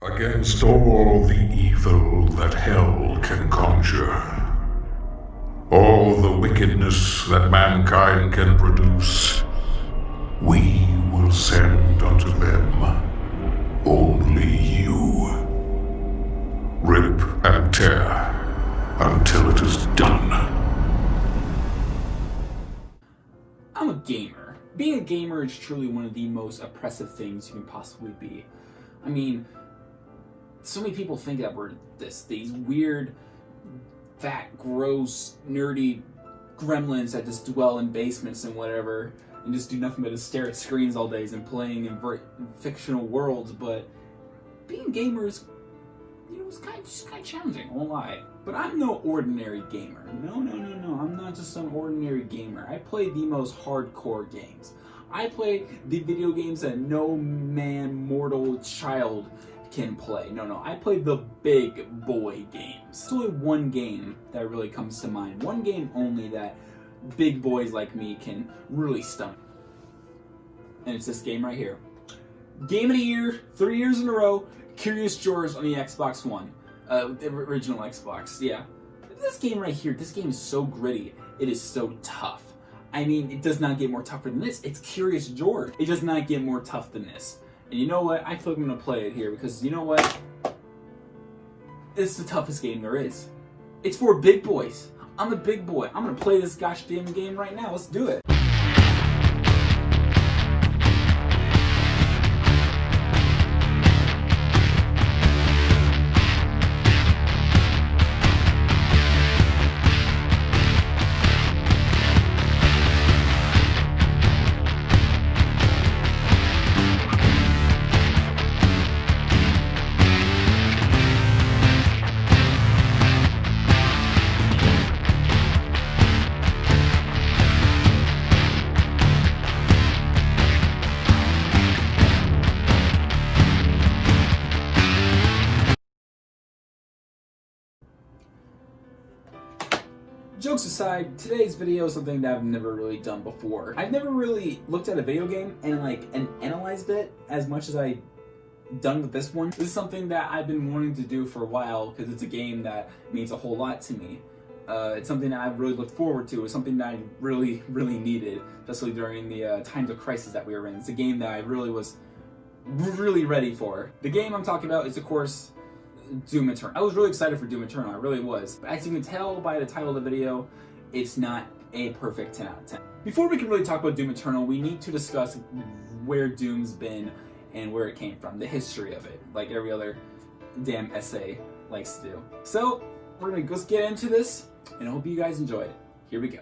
Against all the evil that hell can conjure, all the wickedness that mankind can produce, we will send unto them only you. Rip and tear until it is done. I'm a gamer. Being a gamer is truly one of the most oppressive things you can possibly be. I mean, so many people think that we're these weird, fat, gross, nerdy gremlins that just dwell in basements and whatever, and just do nothing but just stare at screens all day and playing in fictional worlds. But being gamers, it's kind of challenging. I won't lie. But I'm no ordinary gamer. No. I'm not just some ordinary gamer. I play the most hardcore games. I play the video games that no mortal child can play. No, I play the big boy games. There's only one game that really comes to mind. One game only that big boys like me can really stomach. And it's this game right here. Game of the year, 3 years in a row, Curious George on the Xbox One. The original Xbox, yeah. This game right here, this game is so gritty. It is so tough. I mean, it does not get more tougher than this. It's Curious George. It does not get more tough than this. And you know what? I feel like I'm going to play it here because you know what? It's the toughest game there is. It's for big boys. I'm a big boy. I'm going to play this gosh damn game right now. Let's do it. Jokes aside, today's video is something that I've never really done before. I've never really looked at a video game and analyzed it as much as I've done with this one. This is something that I've been wanting to do for a while because it's a game that means a whole lot to me. It's something that I've really looked forward to. It's something that I really needed, especially during the times of crisis that we were in. It's a game that I really was ready for. The game I'm talking about is, of course, Doom Eternal. I was really excited for Doom Eternal, I really was. But as you can tell by the title of the video, it's not a perfect 10 out of 10. Before we can really talk about Doom Eternal, we need to discuss where Doom's been and where it came from, the history of it, like every other damn essay likes to do. So, let's get into this, and I hope you guys enjoy it. Here we go.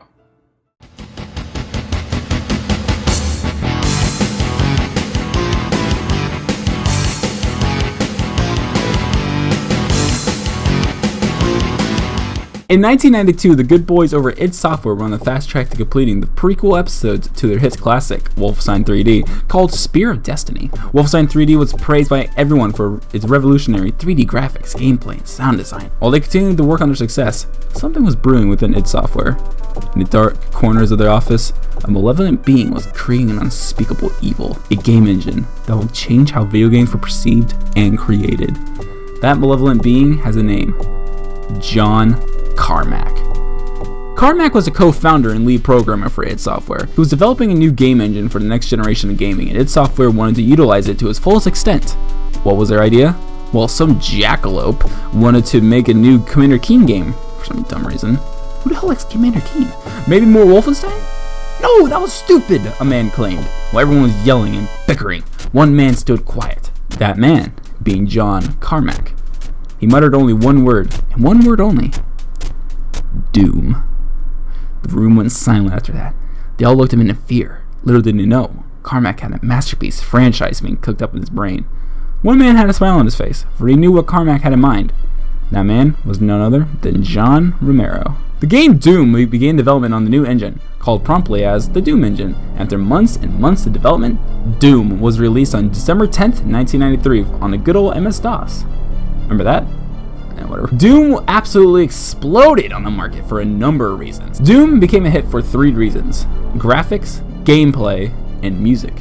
In 1992, the good boys over at id Software were on the fast track to completing the prequel episodes to their hit classic, Wolfenstein 3D, called Spear of Destiny. Wolfenstein 3D was praised by everyone for its revolutionary 3D graphics, gameplay, and sound design. While they continued to work on their success, something was brewing within id Software. In the dark corners of their office, a malevolent being was creating an unspeakable evil, a game engine that will change how video games were perceived and created. That malevolent being has a name: John Carmack. Carmack was a co-founder and lead programmer for id Software, who was developing a new game engine for the next generation of gaming, and id Software wanted to utilize it to its fullest extent. What was their idea? Well, some jackalope wanted to make a new Commander Keen game for some dumb reason. Who the hell likes Commander Keen? Maybe more Wolfenstein? No, that was stupid, a man claimed. While everyone was yelling and bickering, one man stood quiet. That man being John Carmack. He muttered only one word, and one word only: Doom. The room went silent after that. They all looked at him in fear. Little did they know, Carmack had a masterpiece franchise being cooked up in his brain. One man had a smile on his face, for he knew what Carmack had in mind. That man was none other than John Romero. The game Doom began development on the new engine, called promptly as the Doom Engine. After months and months of development, Doom was released on December 10th, 1993 on the good old MS-DOS. Remember that? Whatever. Doom absolutely exploded on the market for a number of reasons. Doom became a hit for 3 reasons: graphics, gameplay, and music.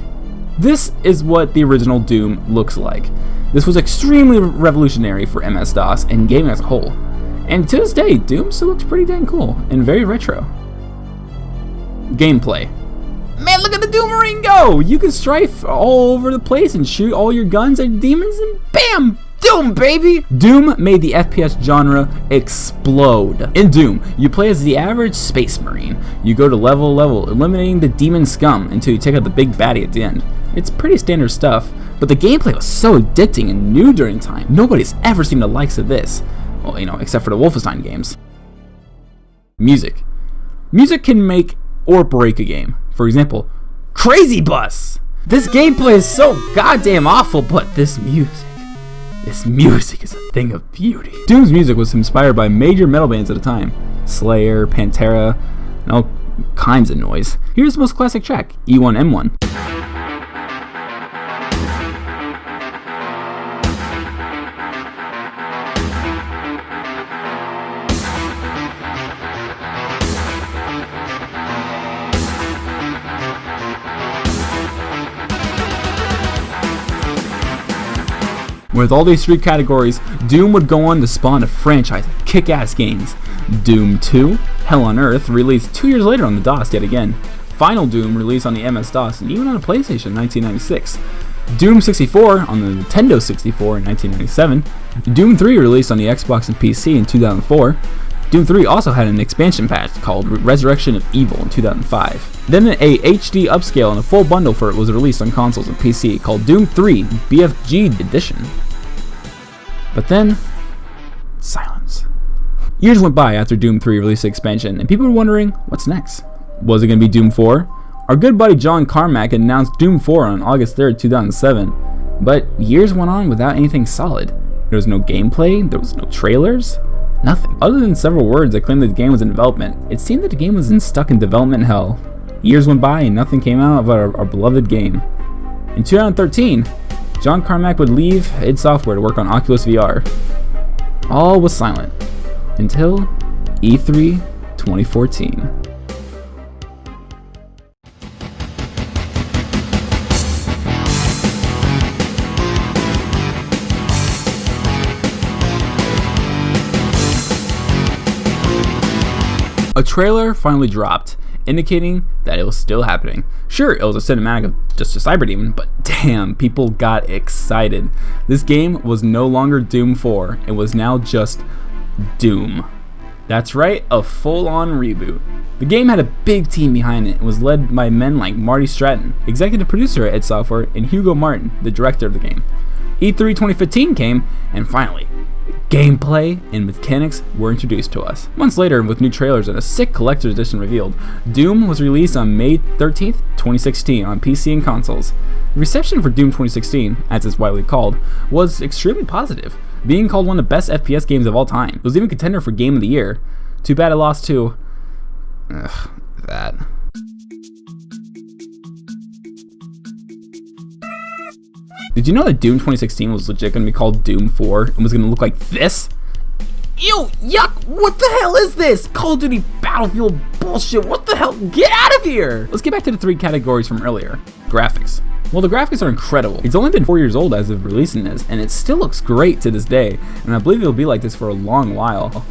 This is what the original Doom looks like. This was extremely revolutionary for MS-DOS and gaming as a whole. And to this day, Doom still looks pretty dang cool and very retro. Gameplay. Man, look at the Doomarine go! You can strafe all over the place and shoot all your guns at demons and bam! Doom, baby! Doom made the FPS genre explode. In Doom, you play as the average space marine. You go to level, eliminating the demon scum until you take out the big baddie at the end. It's pretty standard stuff, but the gameplay was so addicting and new during time. Nobody's ever seen the likes of this. Well, except for the Wolfenstein games. Music. Music can make or break a game. For example, Crazy Bus! This gameplay is so goddamn awful, but this music is a thing of beauty. Doom's music was inspired by major metal bands at the time. Slayer, Pantera, and all kinds of noise. Here's the most classic track, E1M1. With all these three categories, Doom would go on to spawn a franchise of kick-ass games. Doom 2, Hell on Earth, released 2 years later on the DOS yet again. Final Doom, released on the MS-DOS and even on a PlayStation in 1996. Doom 64 on the Nintendo 64 in 1997. Doom 3 released on the Xbox and PC in 2004. Doom 3 also had an expansion patch called Resurrection of Evil in 2005. Then a HD upscale and a full bundle for it was released on consoles and PC called Doom 3 BFG Edition. But then, silence. Years went by after Doom 3 released the expansion, and people were wondering, what's next? Was it going to be Doom 4? Our good buddy John Carmack announced Doom 4 on August 3rd, 2007, but years went on without anything solid. There was no gameplay, there was no trailers, nothing. Other than several words that claimed that the game was in development, it seemed that the game was stuck in development hell. Years went by and nothing came out of our beloved game. In 2013, John Carmack would leave id Software to work on Oculus VR. All was silent until E3 2014. A trailer finally dropped, indicating that it was still happening. Sure, it was a cinematic of just a cyber demon, but damn, people got excited. This game was no longer Doom 4, it was now just Doom. That's right, a full-on reboot. The game had a big team behind it and was led by men like Marty Stratton, executive producer at id Software, and Hugo Martin, the director of the game. E3 2015 came, and finally, gameplay and mechanics were introduced to us. Months later, with new trailers and a sick collector's edition revealed, Doom was released on May 13th, 2016 on PC and consoles. The reception for Doom 2016, as it's widely called, was extremely positive, being called one of the best FPS games of all time. It was even a contender for Game of the Year. Too bad it lost to... that. Did you know that Doom 2016 was legit going to be called Doom 4 and was going to look like this? Ew, yuck, what the hell is this? Call of Duty Battlefield bullshit, what the hell? Get out of here! Let's get back to the three categories from earlier. Graphics. Well, the graphics are incredible. It's only been 4 years old as of releasing this, and it still looks great to this day, and I believe it'll be like this for a long while.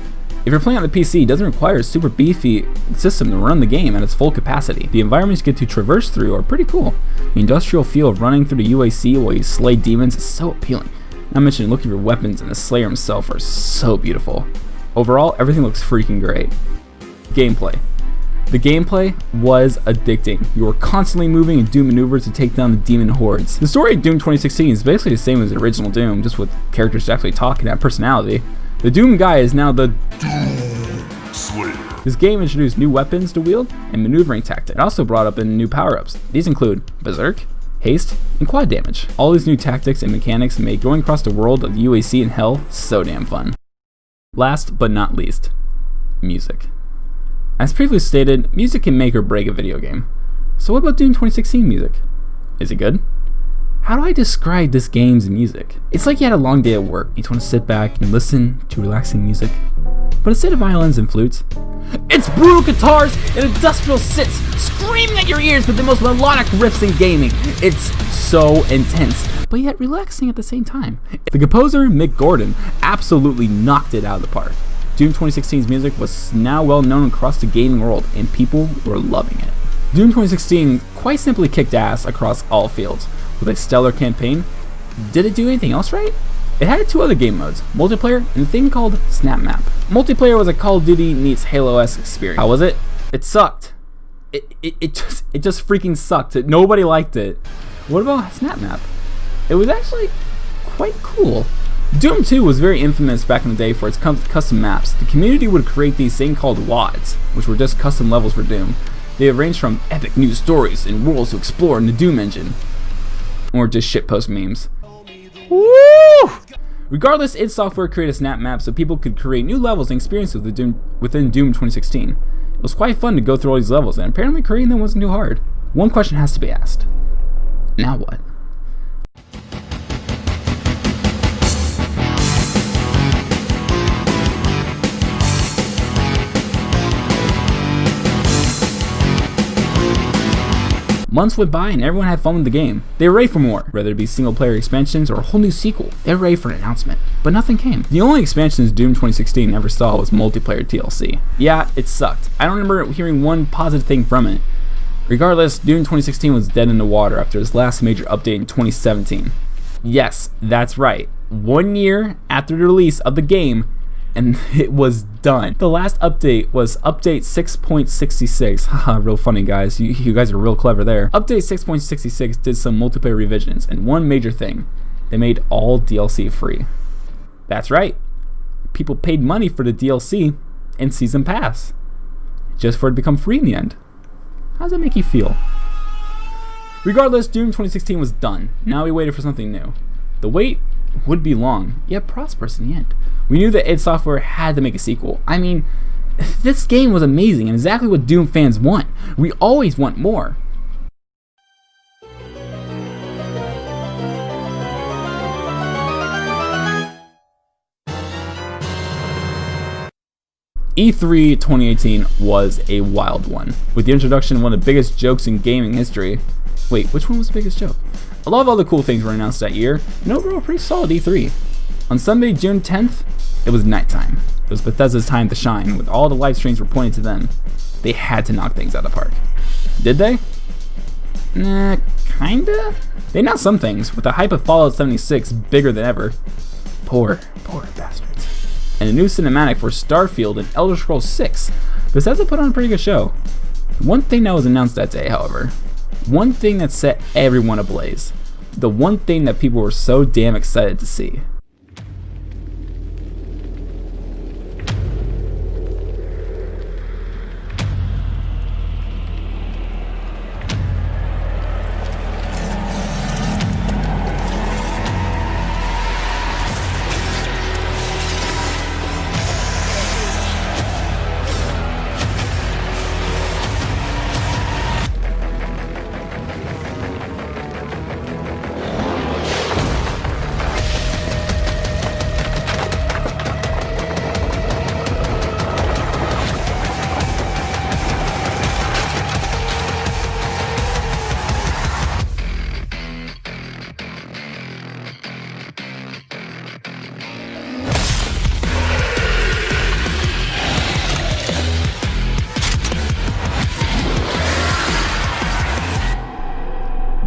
If you're playing on the PC, it doesn't require a super beefy system to run the game at its full capacity. The environments you get to traverse through are pretty cool. The industrial feel of running through the UAC while you slay demons is so appealing. Not mentioning looking for weapons and the Slayer himself are so beautiful. Overall, everything looks freaking great. Gameplay. The gameplay was addicting. You were constantly moving and doing maneuvers to take down the demon hordes. The story of Doom 2016 is basically the same as the original Doom, just with characters actually talking and have personality. The Doom guy is now the Doom Slayer. This game introduced new weapons to wield and maneuvering tactics. It also brought up in new power-ups. These include Berserk, Haste, and Quad Damage. All these new tactics and mechanics make going across the world of UAC and Hell so damn fun. Last but not least, music. As previously stated, music can make or break a video game. So what about Doom 2016 music? Is it good? How do I describe this game's music? It's like you had a long day at work. You just want to sit back and listen to relaxing music. But instead of violins and flutes, it's brutal guitars and industrial sits screaming at your ears with the most melodic riffs in gaming. It's so intense, but yet relaxing at the same time. The composer, Mick Gordon, absolutely knocked it out of the park. Doom 2016's music was now well known across the gaming world, and people were loving it. Doom 2016 quite simply kicked ass across all fields. With a stellar campaign, did it do anything else right? It had 2 other game modes, multiplayer and a thing called Snap Map. Multiplayer was a Call of Duty meets Halo-esque experience. How was it? It sucked. It just freaking sucked. Nobody liked it. What about Snap Map? It was actually quite cool. Doom 2 was very infamous back in the day for its custom maps. The community would create these things called WODs, which were just custom levels for Doom. They have ranged from epic new stories and worlds to explore in the Doom engine, or just shitpost memes. Woo! Regardless, id Software created a snap map so people could create new levels and experiences within Doom 2016. It was quite fun to go through all these levels, and apparently creating them wasn't too hard. One question has to be asked. Now what? Months went by and everyone had fun with the game. They were ready for more, whether it be single player expansions or a whole new sequel. They were ready for an announcement, but nothing came. The only expansions Doom 2016 ever saw was multiplayer DLC. Yeah, it sucked. I don't remember hearing one positive thing from it. Regardless, Doom 2016 was dead in the water after its last major update in 2017. Yes, that's right. 1 year after the release of the game, and it was done. The last update was update 6.66. Haha, real funny, guys. You guys are real clever there. Update 6.66 did some multiplayer revisions, and one major thing, they made all DLC free. That's right. People paid money for the DLC and Season Pass, just for it to become free in the end. How does that make you feel? Regardless, Doom 2016 was done. Now we waited for something new. The wait would be long, yet prosperous in the end. We knew that id Software had to make a sequel. I mean, this game was amazing and exactly what Doom fans want. We always want more. E3 2018 was a wild one, with the introduction of one of the biggest jokes in gaming history. Wait, which one was the biggest joke? A lot of other cool things were announced that year, and overall pretty solid E3. On Sunday, June 10th, it was nighttime. It was Bethesda's time to shine, with all the live streams were pointed to them. They had to knock things out of the park. Did they? Nah, kinda? They announced some things, with the hype of Fallout 76 bigger than ever. Poor bastards. And a new cinematic for Starfield and Elder Scrolls 6. Bethesda put on a pretty good show. One thing that was announced that day, however, one thing that set everyone ablaze, the one thing that people were so damn excited to see.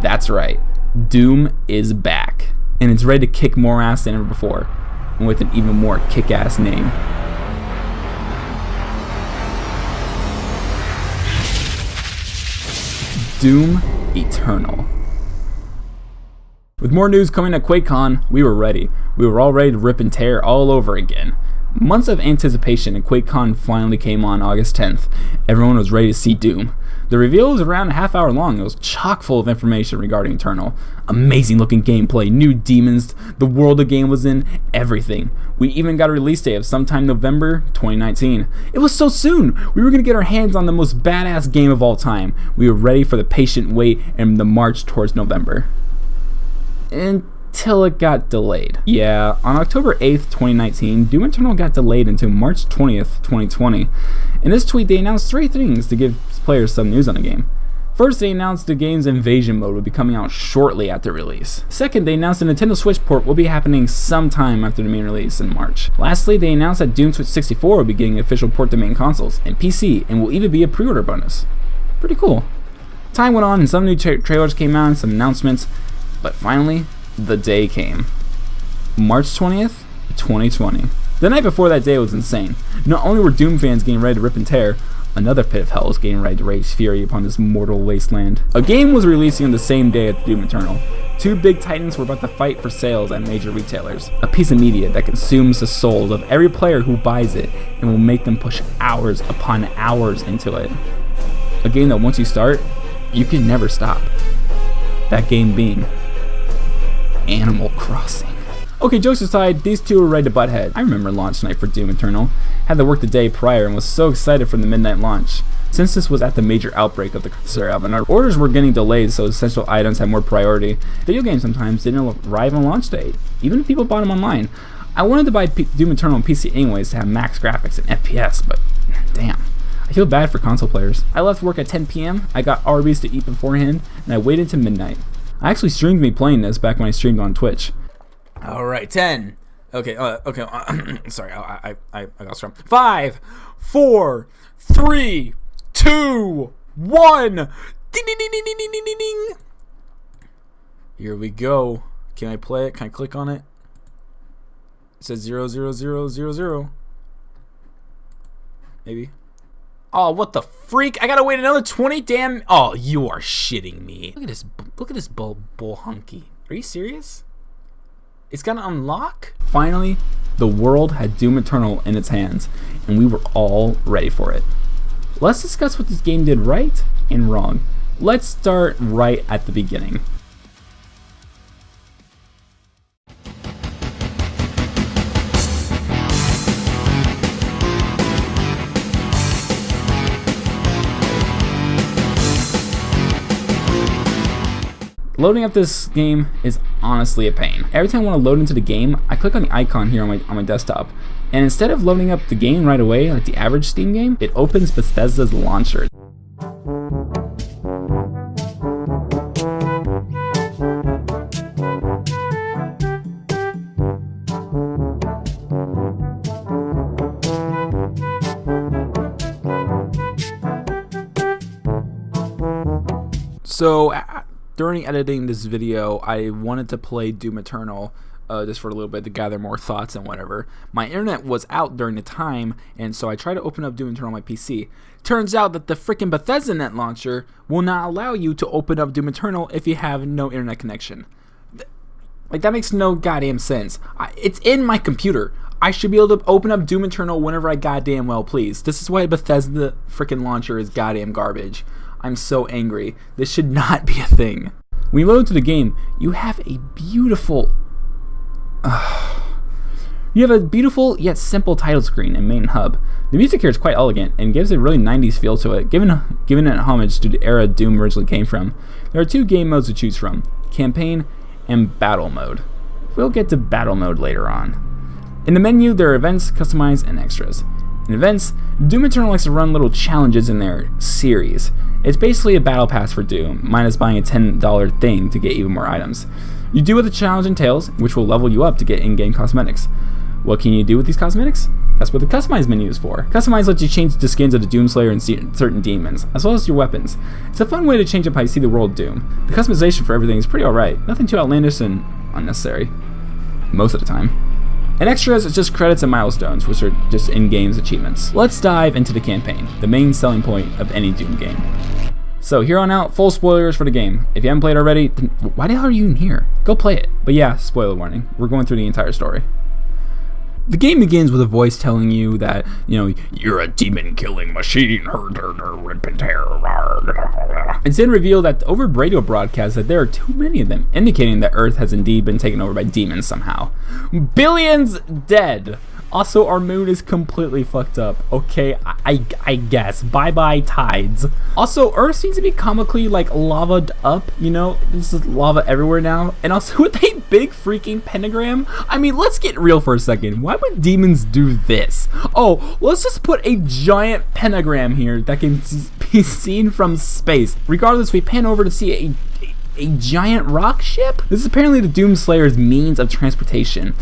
That's right, Doom is back, and it's ready to kick more ass than ever before, and with an even more kick-ass name. Doom Eternal. With more news coming at QuakeCon, we were ready. We were all ready to rip and tear all over again. Months of anticipation, and QuakeCon finally came on August 10th. Everyone was ready to see Doom. The reveal was around a half hour long. It was chock full of information regarding Eternal. Amazing looking gameplay, new demons, the world the game was in, everything. We even got a release date of sometime November 2019. It was so soon! We were going to get our hands on the most badass game of all time. We were ready for the patient wait and the march towards November. Until until it got delayed. Yeah, on October 8th, 2019, Doom Eternal got delayed until March 20th, 2020. In this tweet, they announced 3 things to give players some news on the game. First, they announced the game's invasion mode will be coming out shortly after release. Second, they announced the Nintendo Switch port will be happening sometime after the main release in March. Lastly, they announced that Doom Switch 64 will be getting an official port to main consoles and PC, and will even be a pre-order bonus. Pretty cool. Time went on and some new trailers came out and some announcements, but finally, the day came. March 20th, 2020. The night before that day was insane. Not only were Doom fans getting ready to rip and tear, another pit of hell was getting ready to raise fury upon this mortal wasteland. A game was releasing on the same day as Doom Eternal. 2 big titans were about to fight for sales at major retailers. A piece of media that consumes the souls of every player who buys it and will make them push hours upon hours into it. A game that once you start, you can never stop. That game being Animal Crossing. Okay, jokes aside, these two were ready to butt head. I remember launch night for Doom Eternal. Had to work the day prior and was so excited for the midnight launch. Since this was at the major outbreak of the Sarah, and our orders were getting delayed so essential items had more priority, video games sometimes didn't arrive on launch date, even if people bought them online. I wanted to buy Doom Eternal on PC anyways to have max graphics and FPS, but damn. I feel bad for console players. I left work at 10 p.m., I got Arby's to eat beforehand, and I waited till midnight. I actually streamed me playing this back when I streamed on Twitch. Alright, 10. Okay, sorry, I got strong. 5, 4, 3, 2, 1. Ding, ding, ding, ding, ding, ding, ding, ding. Here we go. Can I play it? Can I click on it? It says 00000. Maybe. Oh, what the freak? I gotta wait another 20 damn. Oh, you are shitting me. Look at this bull hunky. Are you serious? It's gonna unlock? Finally, the world had Doom Eternal in its hands, and we were all ready for it. Let's discuss what this game did right and wrong. Let's start right at the beginning. Loading up this game is honestly a pain. Every time I want to load into the game, I click on the icon here on my desktop, and instead of loading up the game right away like the average Steam game, it opens Bethesda's launcher. So during editing this video, I wanted to play Doom Eternal just for a little bit to gather more thoughts and whatever. My internet was out during the time, and so I tried to open up Doom Eternal on my PC. Turns out that the freaking Bethesda Net launcher will not allow you to open up Doom Eternal if you have no internet connection. Like, that makes no goddamn sense. It's in my computer. I should be able to open up Doom Eternal whenever I goddamn well please. This is why Bethesda freaking launcher is goddamn garbage. I'm so angry. This should not be a thing. When you load into the game, you have a beautiful yet simple title screen and main hub. The music here is quite elegant and gives a really 90s feel to it, giving it homage to the era Doom originally came from. There are 2 game modes to choose from, Campaign and Battle Mode. We'll get to Battle Mode later on. In the menu, there are events, customize, and extras. In events, Doom Eternal likes to run little challenges in their series. It's basically a battle pass for Doom, minus buying a $10 thing to get even more items. You do what the challenge entails, which will level you up to get in-game cosmetics. What can you do with these cosmetics? That's what the Customize menu is for. Customize lets you change the skins of the Doomslayer and certain demons, as well as your weapons. It's a fun way to change up how you see the world of Doom. The customization for everything is pretty alright, nothing too outlandish and unnecessary, most of the time. And extras is just credits and milestones, which are just in-game's achievements. Let's dive into the campaign, the main selling point of any Doom game. So here on out, full spoilers for the game. If you haven't played already, then why the hell are you in here? Go play it. But yeah, spoiler warning, we're going through the entire story. The game begins with a voice telling you that, you're a demon-killing machine. Rip and tear. It's then revealed that over radio broadcasts that there are too many of them, indicating that Earth has indeed been taken over by demons somehow. Billions dead. Also, our moon is completely fucked up. Okay, I guess. Bye-bye tides. Also, Earth seems to be comically like lava'd up, you know? This is lava everywhere now. And also with a big freaking pentagram. I mean, let's get real for a second. Why would demons do this? Oh, let's just put a giant pentagram here that can be seen from space. Regardless, we pan over to see a giant rock ship? This is apparently the Doomslayer's means of transportation.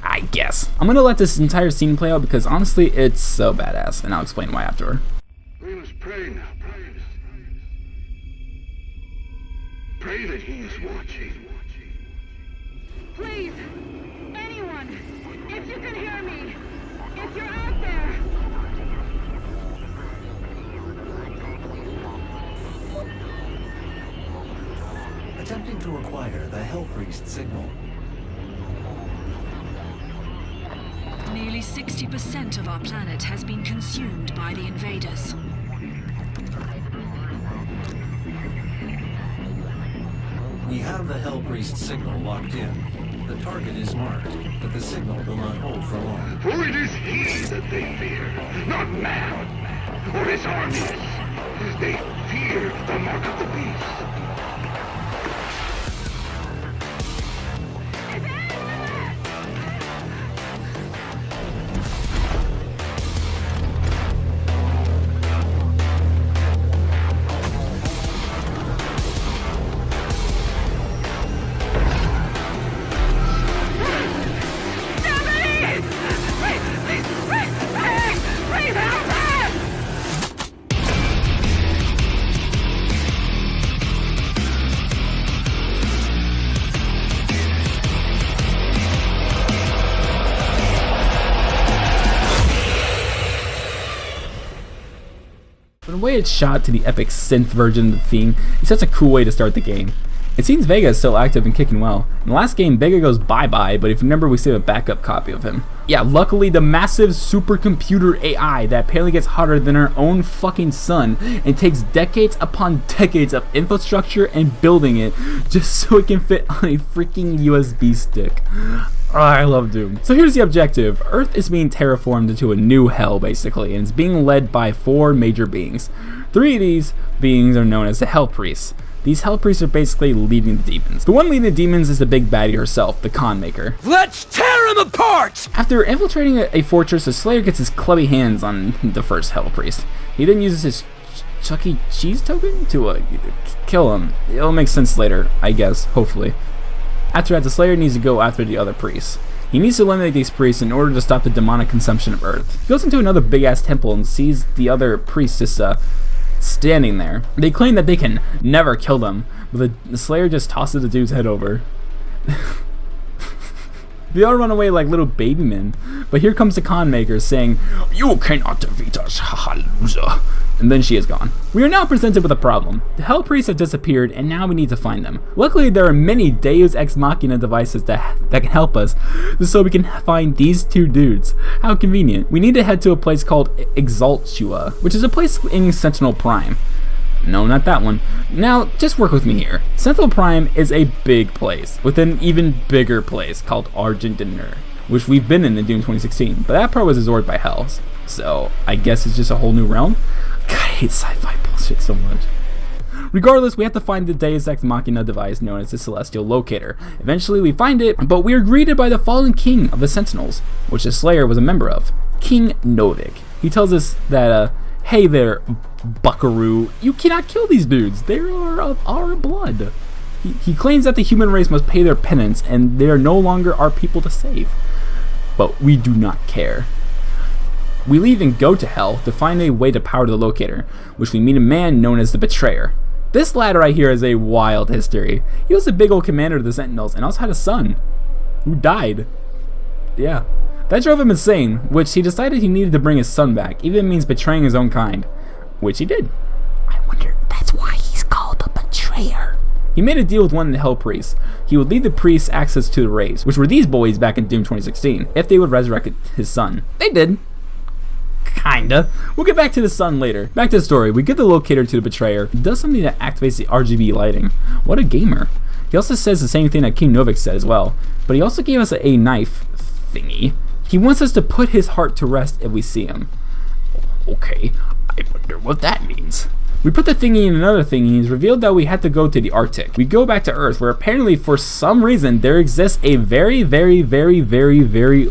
I guess. I'm gonna let this entire scene play out because honestly, it's so badass, and I'll explain why after. We must pray now, brothers. Pray that he is watching. Please, anyone, if you can hear me, if you're out there. Attempting to acquire the Hell Priest signal. Nearly 60% of our planet has been consumed by the invaders. We have the Hell Priest signal locked in. The target is marked, but the signal will not hold for long. For it is he that they fear, not man, or his armies. They fear the mark of the beast. The way it's shot to the epic synth version of the theme is such a cool way to start the game. It seems Vega is still active and kicking well. In the last game, Vega goes bye-bye, but if you remember, we still have a backup copy of him. Yeah, luckily the massive supercomputer AI that apparently gets hotter than our own fucking sun and takes decades upon decades of infrastructure and building it just so it can fit on a freaking USB stick. Oh, I love Doom. So here's the objective. Earth is being terraformed into a new hell, basically, and it's being led by 4 major beings. 3 of these beings are known as the Hell Priests. These Hell Priests are basically leading the demons. The one leading the demons is the big baddie herself, the Con Maker. Let's tear him apart! After infiltrating a fortress, the Slayer gets his clubby hands on the first Hell Priest. He then uses his Chuck E. Cheese token to kill him. It'll make sense later, I guess, hopefully. After that, the Slayer needs to go after the other priests. He needs to eliminate these priests in order to stop the demonic consumption of Earth. He goes into another big-ass temple and sees the other priests just standing there. They claim that they can never kill them, but the Slayer just tosses the dude's head over. They all run away like little baby men. But here comes the Con Maker saying, "You cannot defeat us, haha, loser." And then she is gone. We are now presented with a problem. The Hell Priests have disappeared, and now we need to find them. Luckily, there are many Deus Ex Machina devices that can help us, so we can find these 2 dudes. How convenient. We need to head to a place called Exaltua, which is a place in Sentinel Prime. No, not that one. Now, just work with me here. Sentinel Prime is a big place, with an even bigger place called Argentinur, which we've been in Doom 2016, but that part was absorbed by Hells. So, I guess it's just a whole new realm? God, I hate sci-fi bullshit so much. Regardless, we have to find the Deus Ex Machina device known as the Celestial Locator. Eventually, we find it, but we are greeted by the fallen king of the Sentinels, which the Slayer was a member of, King Novik. He tells us that, hey there, buckaroo, you cannot kill these dudes. They are of our blood. He claims that the human race must pay their penance, and they are no longer our people to save. But we do not care. We leave and go to Hell to find a way to power the locator, which we meet a man known as the Betrayer. This lad right here has a wild history. He was a big old commander of the Sentinels and also had a son who died. Yeah. That drove him insane, which he decided he needed to bring his son back, even if it means betraying his own kind, which he did. I wonder, that's why he's called a Betrayer. He made a deal with one of the Hell Priests. He would leave the priests access to the rays, which were these boys back in Doom 2016, if they would resurrect his son. They did. Kinda. We'll get back to the sun later. Back to the story. We get the locator to the Betrayer. He does something that activates the RGB lighting. What a gamer. He also says the same thing that King Novik said as well. But he also gave us a knife thingy. He wants us to put his heart to rest if we see him. Okay, I wonder what that means. We put the thingy in another thingy and it's revealed that we had to go to the Arctic. We go back to Earth where apparently for some reason there exists a very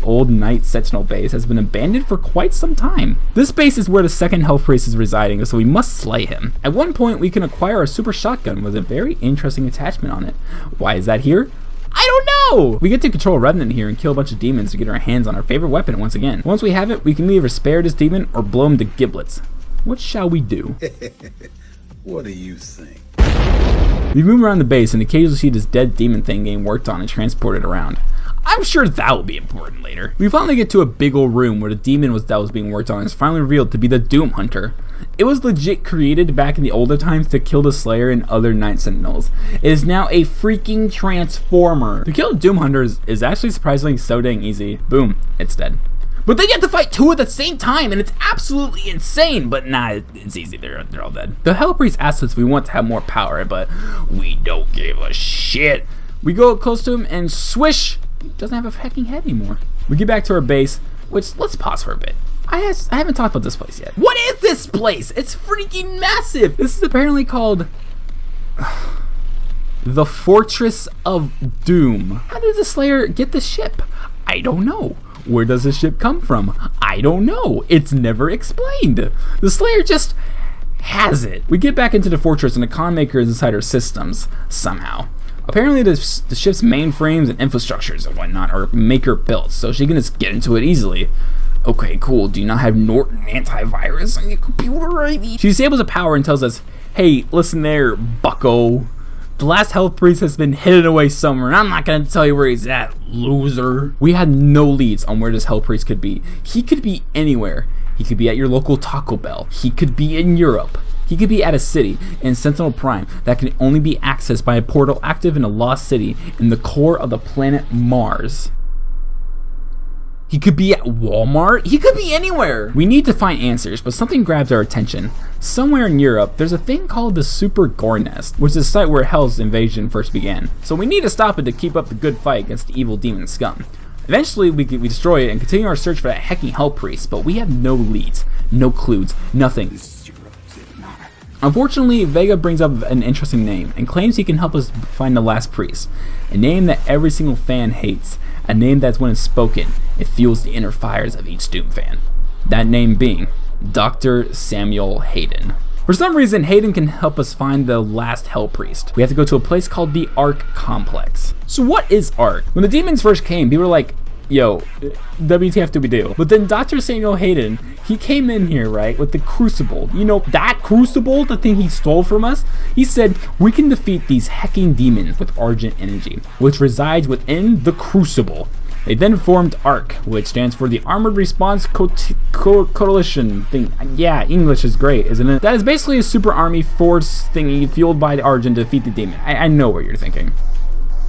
old Night Sentinel base has been abandoned for quite some time. This base is where the second Hell Priest is residing, so we must slay him. At one point we can acquire a super shotgun with a very interesting attachment on it. Why is that here? I don't know! We get to control Revenant here and kill a bunch of demons to get our hands on our favorite weapon once again. Once we have it, we can either spare this demon or blow him to giblets. What shall we do? What do you think? We move around the base and occasionally see this dead demon thing getting worked on and transported around. I'm sure that will be important later. We finally get to a big old room where the demon that was being worked on is finally revealed to be the Doom Hunter. It was legit created back in the older times to kill the Slayer and other Night Sentinels. It is now a freaking transformer. To kill the Doom Hunter is actually surprisingly so dang easy. Boom, it's dead. But then you have to fight two at the same time, and it's absolutely insane. But nah, it's easy. They're all dead. The Hell Priest asks us if we want to have more power, but we don't give a shit. We go up close to him, and swish, he doesn't have a fucking head anymore. We get back to our base, which let's pause for a bit. I haven't talked about this place yet. What is this place? It's freaking massive. This is apparently called the Fortress of Doom. How did the Slayer get the ship? I don't know. Where does the ship come from? I don't know. It's never explained. The Slayer just has it. We get back into the fortress and the con maker is inside her systems somehow. Apparently the ship's mainframes and infrastructures and whatnot are maker built, so she can just get into it easily. Okay, cool. Do you not have Norton antivirus on your computer? She disables the power and tells us, hey, listen there, bucko. The last Hell Priest has been hidden away somewhere, and I'm not gonna tell you where he's at, loser. We had no leads on where this Hell Priest could be. He could be anywhere. He could be at your local Taco Bell. He could be in Europe. He could be at a city in Sentinel Prime that can only be accessed by a portal active in a lost city in the core of the planet Mars. He could be at Walmart. He could be anywhere. We need to find answers, but something grabs our attention. Somewhere in Europe, there's a thing called the Super Gore Nest, which is the site where Hell's invasion first began. So we need to stop it to keep up the good fight against the evil demon scum. Eventually, we destroy it and continue our search for that hecking Hell Priest, but we have no leads, no clues, nothing. Unfortunately, Vega brings up an interesting name and claims he can help us find the last priest. A name that every single fan hates. A name that's when it's spoken, it fuels the inner fires of each Doom fan. That name being Dr. Samuel Hayden. For some reason, Hayden can help us find the last Hell Priest. We have to go to a place called the Ark Complex. So what is Ark? When the demons first came, people were like, yo, WTF do we do? But then Dr. Samuel Hayden, he came in here, right, with the Crucible. You know, that Crucible, the thing he stole from us? He said, we can defeat these hecking demons with Argent Energy, which resides within the Crucible. They then formed ARC, which stands for the Armored Response Coalition thing. Yeah, English is great, isn't it? That is basically a super army force thingy fueled by the Argent to defeat the demon. I know what you're thinking.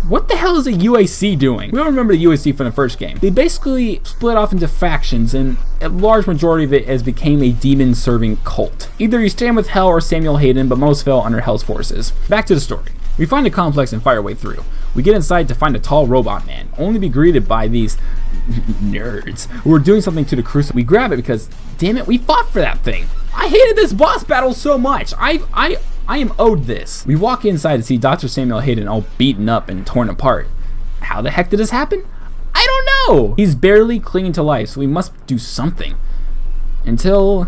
What the hell is a UAC doing? We don't remember the UAC from the first game. They basically split off into factions, and a large majority of it has become a demon-serving cult. Either you stand with Hell or Samuel Hayden, but most fell under Hell's forces. Back to the story. We find the complex and fire our way through. We get inside to find a tall robot man, only to be greeted by these nerds who are doing something to the Crucible. We grab it because, damn it, we fought for that thing. I hated this boss battle so much. I am owed this. We walk inside to see Dr. Samuel Hayden all beaten up and torn apart. How the heck did this happen? I don't know. He's barely clinging to life, so we must do something. Until...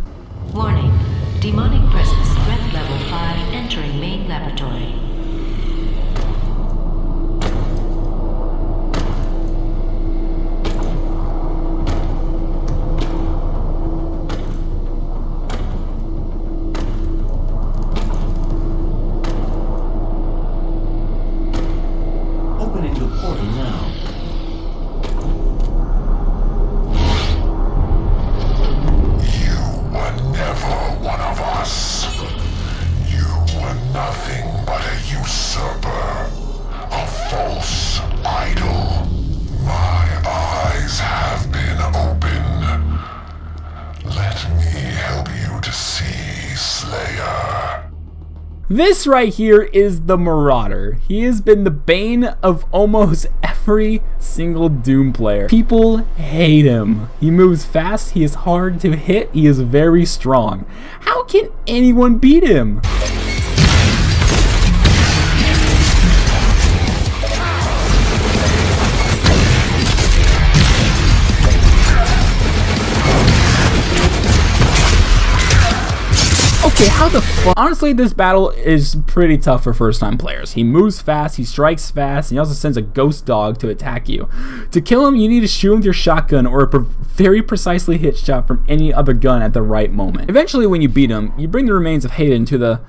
Warning. Demonic presence. Threat level 5 entering main laboratory. This right here is the Marauder. He has been the bane of almost every single Doom player. People hate him. He moves fast, he is hard to hit, he is very strong. How can anyone beat him? Okay, how the fuck? Honestly, this battle is pretty tough for first-time players. He moves fast, he strikes fast, and he also sends a ghost dog to attack you. To kill him, you need to shoot him with your shotgun or a very precisely hit shot from any other gun at the right moment. Eventually, when you beat him, you bring the remains of Hayden to the...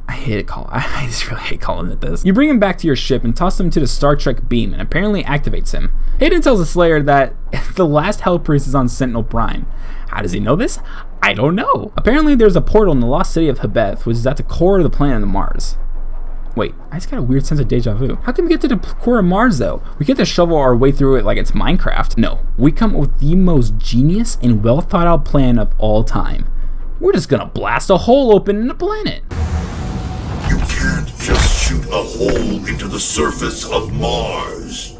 I just really hate calling it this. You bring him back to your ship and toss him to the Star Trek beam and apparently activates him. Hayden tells the Slayer that the last Hell Priest is on Sentinel Prime. How does he know this? I don't know. Apparently there's a portal in the lost city of Hebeth, which is at the core of the planet of Mars. Wait, I just got a weird sense of deja vu. How can we get to the core of Mars though? We get to shovel our way through it like it's Minecraft. No, we come up with the most genius and well thought out plan of all time. We're just gonna blast a hole open in the planet. You can't just shoot a hole into the surface of Mars.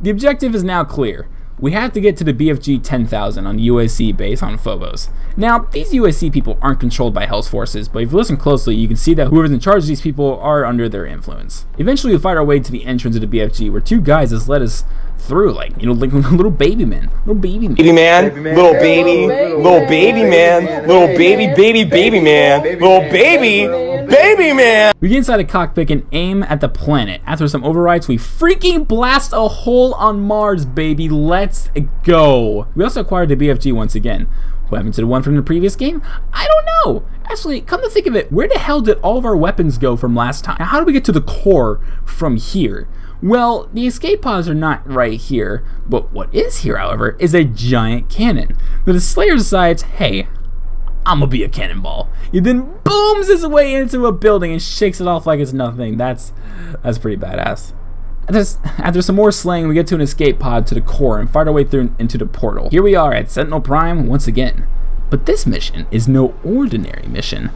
The objective is now clear. We have to get to the BFG 10,000 on the UAC base on Phobos. Now, these UAC people aren't controlled by Hell's forces, but if you listen closely, you can see that whoever's in charge of these people are under their influence. Eventually, we fight our way to the entrance of the BFG, where two guys has led us through, like little baby men. Little baby man. Baby man, little baby man, little baby, baby man, little baby man. We get inside the cockpit and aim at the planet. After some overrides, we freaking blast a hole on Mars, baby. Let's go. We also acquired the BFG once again. What happened to the one from the previous game? I don't know. Actually, come to think of it, where the hell did all of our weapons go from last time? Now, how do we get to the core from here? Well, the escape pods are not right here, but what is here, however, is a giant cannon. But the Slayer decides, hey, I'm gonna be a cannonball. He then booms his way into a building and shakes it off like it's nothing. That's pretty badass. After some more slaying, we get to an escape pod to the core and fight our way through into the portal. Here we are at Sentinel Prime once again. But this mission is no ordinary mission.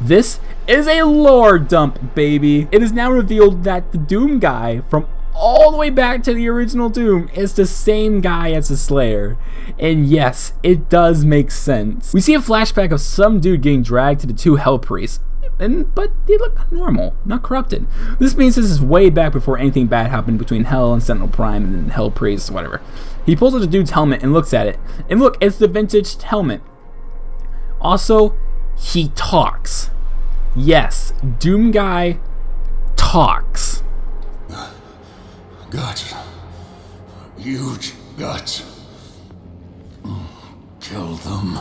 This is a lore dump, baby. It is now revealed that the Doom guy from all the way back to the original Doom is the same guy as the Slayer. And yes, it does make sense. We see a flashback of some dude getting dragged to the two Hell Priests, but they look normal, not corrupted. This means this is way back before anything bad happened between Hell and Sentinel Prime and then Hell Priests, whatever. He pulls out the dude's helmet and looks at it. And look, it's the vintage helmet. Also, he talks. Yes, Doom guy talks. Guts. Huge guts. Kill them.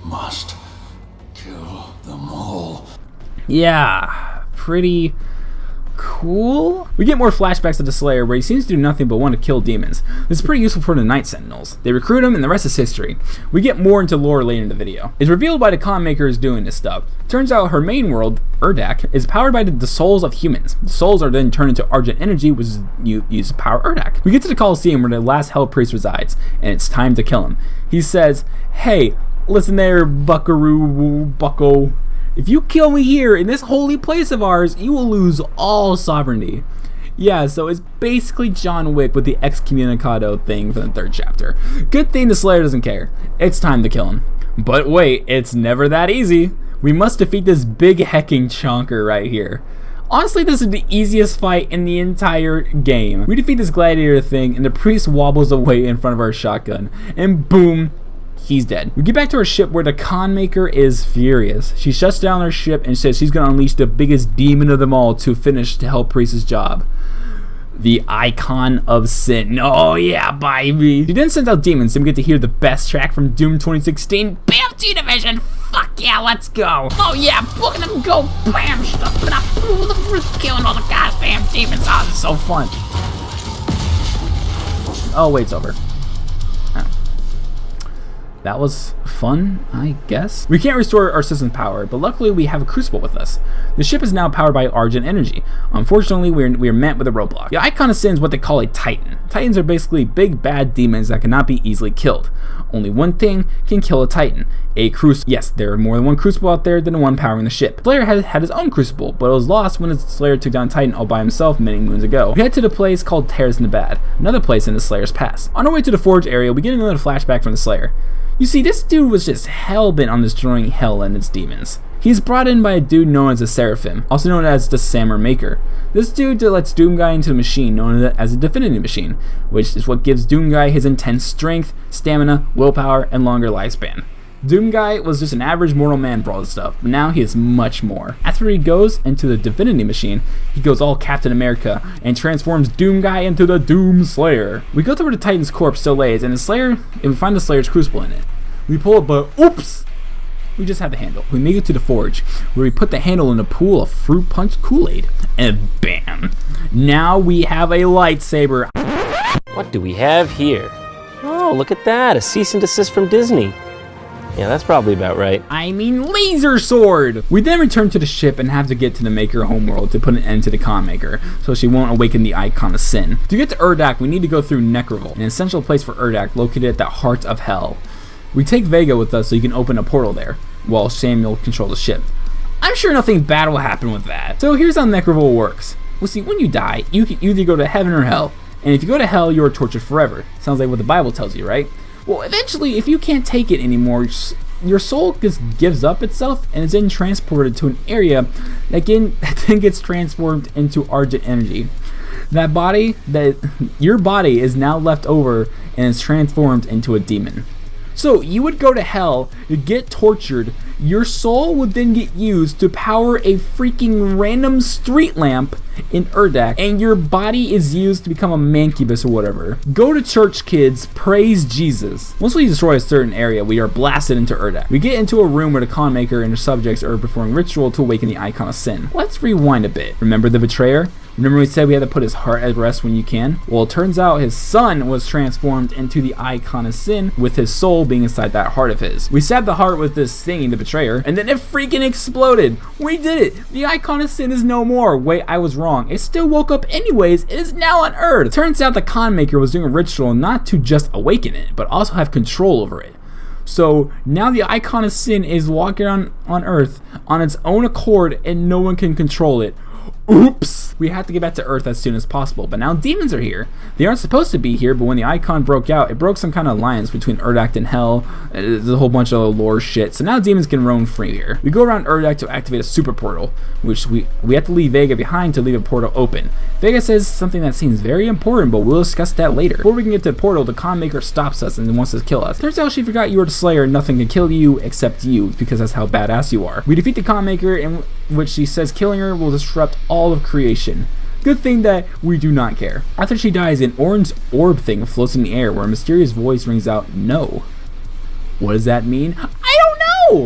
Must kill them all. Yeah, pretty cool. We get more flashbacks of the Slayer where he seems to do nothing but want to kill demons. This is pretty useful for the Night Sentinels. They recruit him and the rest is history. We get more into lore later in the video. It's revealed why the con maker is doing this stuff. Turns out her main world, Urdak, is powered by the souls of humans. The souls are then turned into Argent energy, which is used to power Urdak. We get to the Coliseum where the last Hell Priest resides, and it's time to kill him. He says, hey, listen there, bucko. If you kill me here in this holy place of ours, you will lose all sovereignty. Yeah, so it's basically John Wick with the excommunicado thing from the 3rd chapter. Good thing the Slayer doesn't care. It's time to kill him. But wait, it's never that easy. We must defeat this big hecking chonker right here. Honestly, this is the easiest fight in the entire game. We defeat this gladiator thing and the priest wobbles away in front of our shotgun. And boom, he's dead. We get back to our ship where the con maker is furious. She shuts down our ship and says she's gonna unleash the biggest demon of them all to finish the Hell Priest's job. The Icon of Sin. Oh yeah, baby. She then sends out demons and we get to hear the best track from Doom 2016. BFG Division. Fuck yeah, let's go. Oh yeah, look at them go. Bam, killing all the goddamn demons. Oh, this is so fun. Oh wait, it's over. That was fun, I guess. We can't restore our system's power, but luckily we have a crucible with us. The ship is now powered by Argent energy. Unfortunately, we are met with a roadblock. The Icon of Sin is what they call a Titan. Titans are basically big bad demons that cannot be easily killed. Only one thing can kill a Titan. a crucible. Yes, there are more than one crucible out there than the one powering the ship. Slayer had his own crucible, but it was lost when his Slayer took down Titan all by himself many moons ago. We head to the place called Terrace Nabad, another place in the Slayer's past. On our way to the Forge area, we get another flashback from the Slayer. You see, this dude was just hell-bent on destroying hell and its demons. He's brought in by a dude known as the Seraphim, also known as the Samur Maker. This dude lets Doomguy into the machine known as a Divinity Machine, which is what gives Doomguy his intense strength, stamina, willpower, and longer lifespan. Doomguy was just an average mortal man for all this stuff, but now he is much more. After he goes into the Divinity Machine, he goes all Captain America and transforms Doomguy into the Doom Slayer. We go to where the Titan's corpse still lays, and we find the Slayer's crucible in it. We pull it, but oops! We just have the handle. We make it to the Forge, where we put the handle in a pool of fruit punch Kool-Aid, and bam! Now we have a lightsaber. What do we have here? Oh, look at that, a cease and desist from Disney. Yeah, that's probably about right. I mean laser sword! We then return to the ship and have to get to the Maker homeworld to put an end to the Con Maker, so she won't awaken the Icon of Sin. To get to Urdak, we need to go through Necroville, an essential place for Urdak located at the heart of Hell. We take Vega with us so you can open a portal there, while Samuel controls the ship. I'm sure nothing bad will happen with that. So here's how Necroville works. Well, see, when you die, you can either go to heaven or hell, and if you go to hell, you are tortured forever. Sounds like what the Bible tells you, right? Well, eventually, if you can't take it anymore, your soul just gives up itself and is then transported to an area that then gets transformed into Argent energy. Your body is now left over and is transformed into a demon. So you would go to hell, you'd get tortured, your soul would then get used to power a freaking random street lamp in Urdak, and your body is used to become a mancubus or whatever. Go to church, kids, praise Jesus. Once we destroy a certain area, we are blasted into Urdak. We get into a room where the Con Maker and her subjects are performing ritual to awaken the Icon of Sin. Let's rewind a bit. Remember the betrayer? Remember we said we had to put his heart at rest when you can? Well, it turns out his son was transformed into the Icon of Sin, with his soul being inside that heart of his. We stabbed the heart with this thing, the betrayer, and then it freaking exploded. We did it! The Icon of Sin is no more. Wait, I was wrong. It still woke up anyways. It is now on Earth. Turns out the Con Maker was doing a ritual not to just awaken it, but also have control over it. So now the Icon of Sin is walking on Earth on its own accord and no one can control it. Oops! We have to get back to Earth as soon as possible, but now demons are here. They aren't supposed to be here, but when the Icon broke out, it broke some kind of alliance between Urdak and Hell. There's a whole bunch of lore shit, so now demons can roam free here. We go around Urdak to activate a super portal, which we have to leave Vega behind to leave a portal open. Vega says something that seems very important, but we'll discuss that later. Before we can get to the portal, the Con Maker stops us and wants to kill us. Turns out she forgot you were the Slayer and nothing can kill you except you, because that's how badass you are. We defeat the Con Maker, in which she says killing her will disrupt all of creation. Good thing that we do not care. After she dies, an orange orb thing floats in the air where a mysterious voice rings out, "No." What does that mean? I don't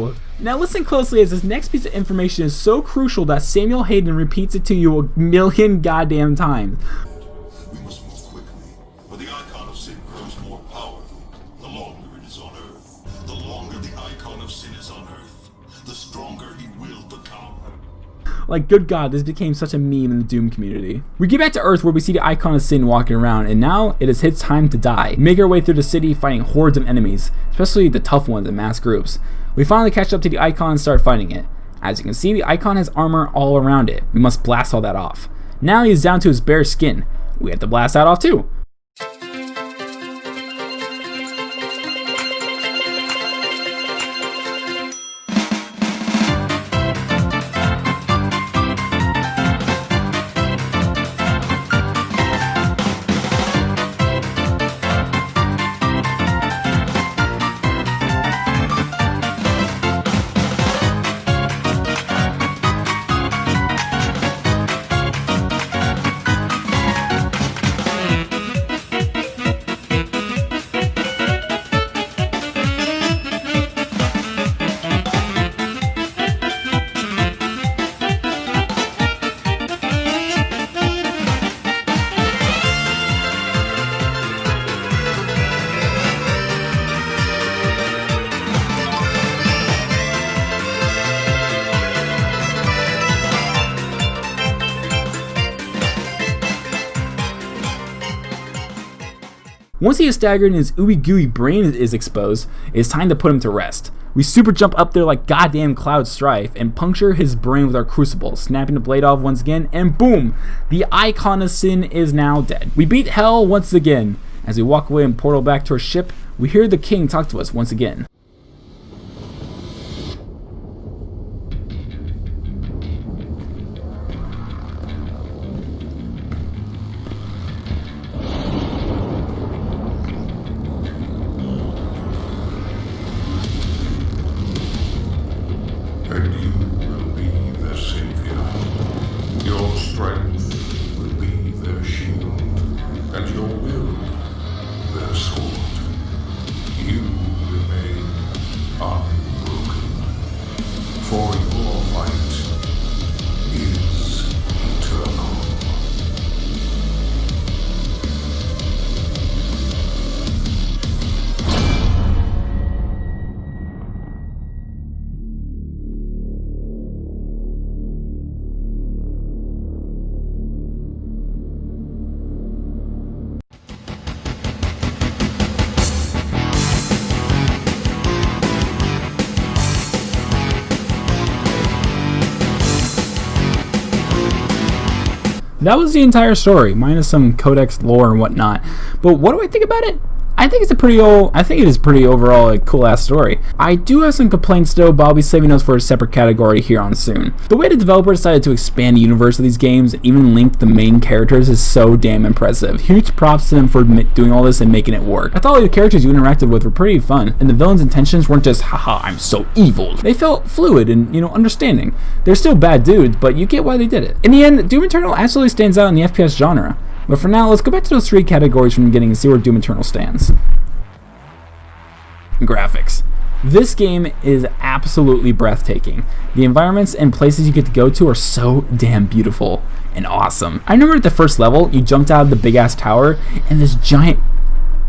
know! Now listen closely, as this next piece of information is so crucial that Samuel Hayden repeats it to you a million goddamn times. We must move quickly, for the Icon of Sin grows more powerful the longer it is on Earth. The longer the Icon of Sin is on Earth, the stronger he will become. Like, good God, this became such a meme in the Doom community. We get back to Earth where we see the Icon of Sin walking around, and now it is his time to die. We make our way through the city fighting hordes of enemies, especially the tough ones in mass groups. We finally catch up to the Icon and start fighting it. As you can see, the Icon has armor all around it. We must blast all that off. Now he is down to his bare skin. We have to blast that off too. Once he is staggered and his ooey gooey brain is exposed, it is time to put him to rest. We super jump up there like goddamn Cloud Strife and puncture his brain with our crucible, snapping the blade off once again, and boom! The icon of sin is now dead. We beat hell once again. As we walk away and portal back to our ship, we hear the king talk to us once again. And you will be their savior. Your strength will be their shield, and your will their sword. You remain unbroken, for your light is eternal. That was the entire story, minus some codex lore and whatnot. But what do I think about it? I think it is pretty overall a cool ass story. I do have some complaints though, but I'll be saving those for a separate category here on soon. The way the developer decided to expand the universe of these games and even link the main characters is so damn impressive. Huge props to them for doing all this and making it work. I thought the characters you interacted with were pretty fun, and the villains' intentions weren't just haha I'm so evil. They felt fluid and understanding. They're still bad dudes, but you get why they did it. In the end, Doom Eternal absolutely stands out in the FPS genre. But for now, let's go back to those three categories from the beginning and see where Doom Eternal stands. Graphics. This game is absolutely breathtaking. The environments and places you get to go to are so damn beautiful and awesome. I remember at the first level, you jumped out of the big ass tower and this giant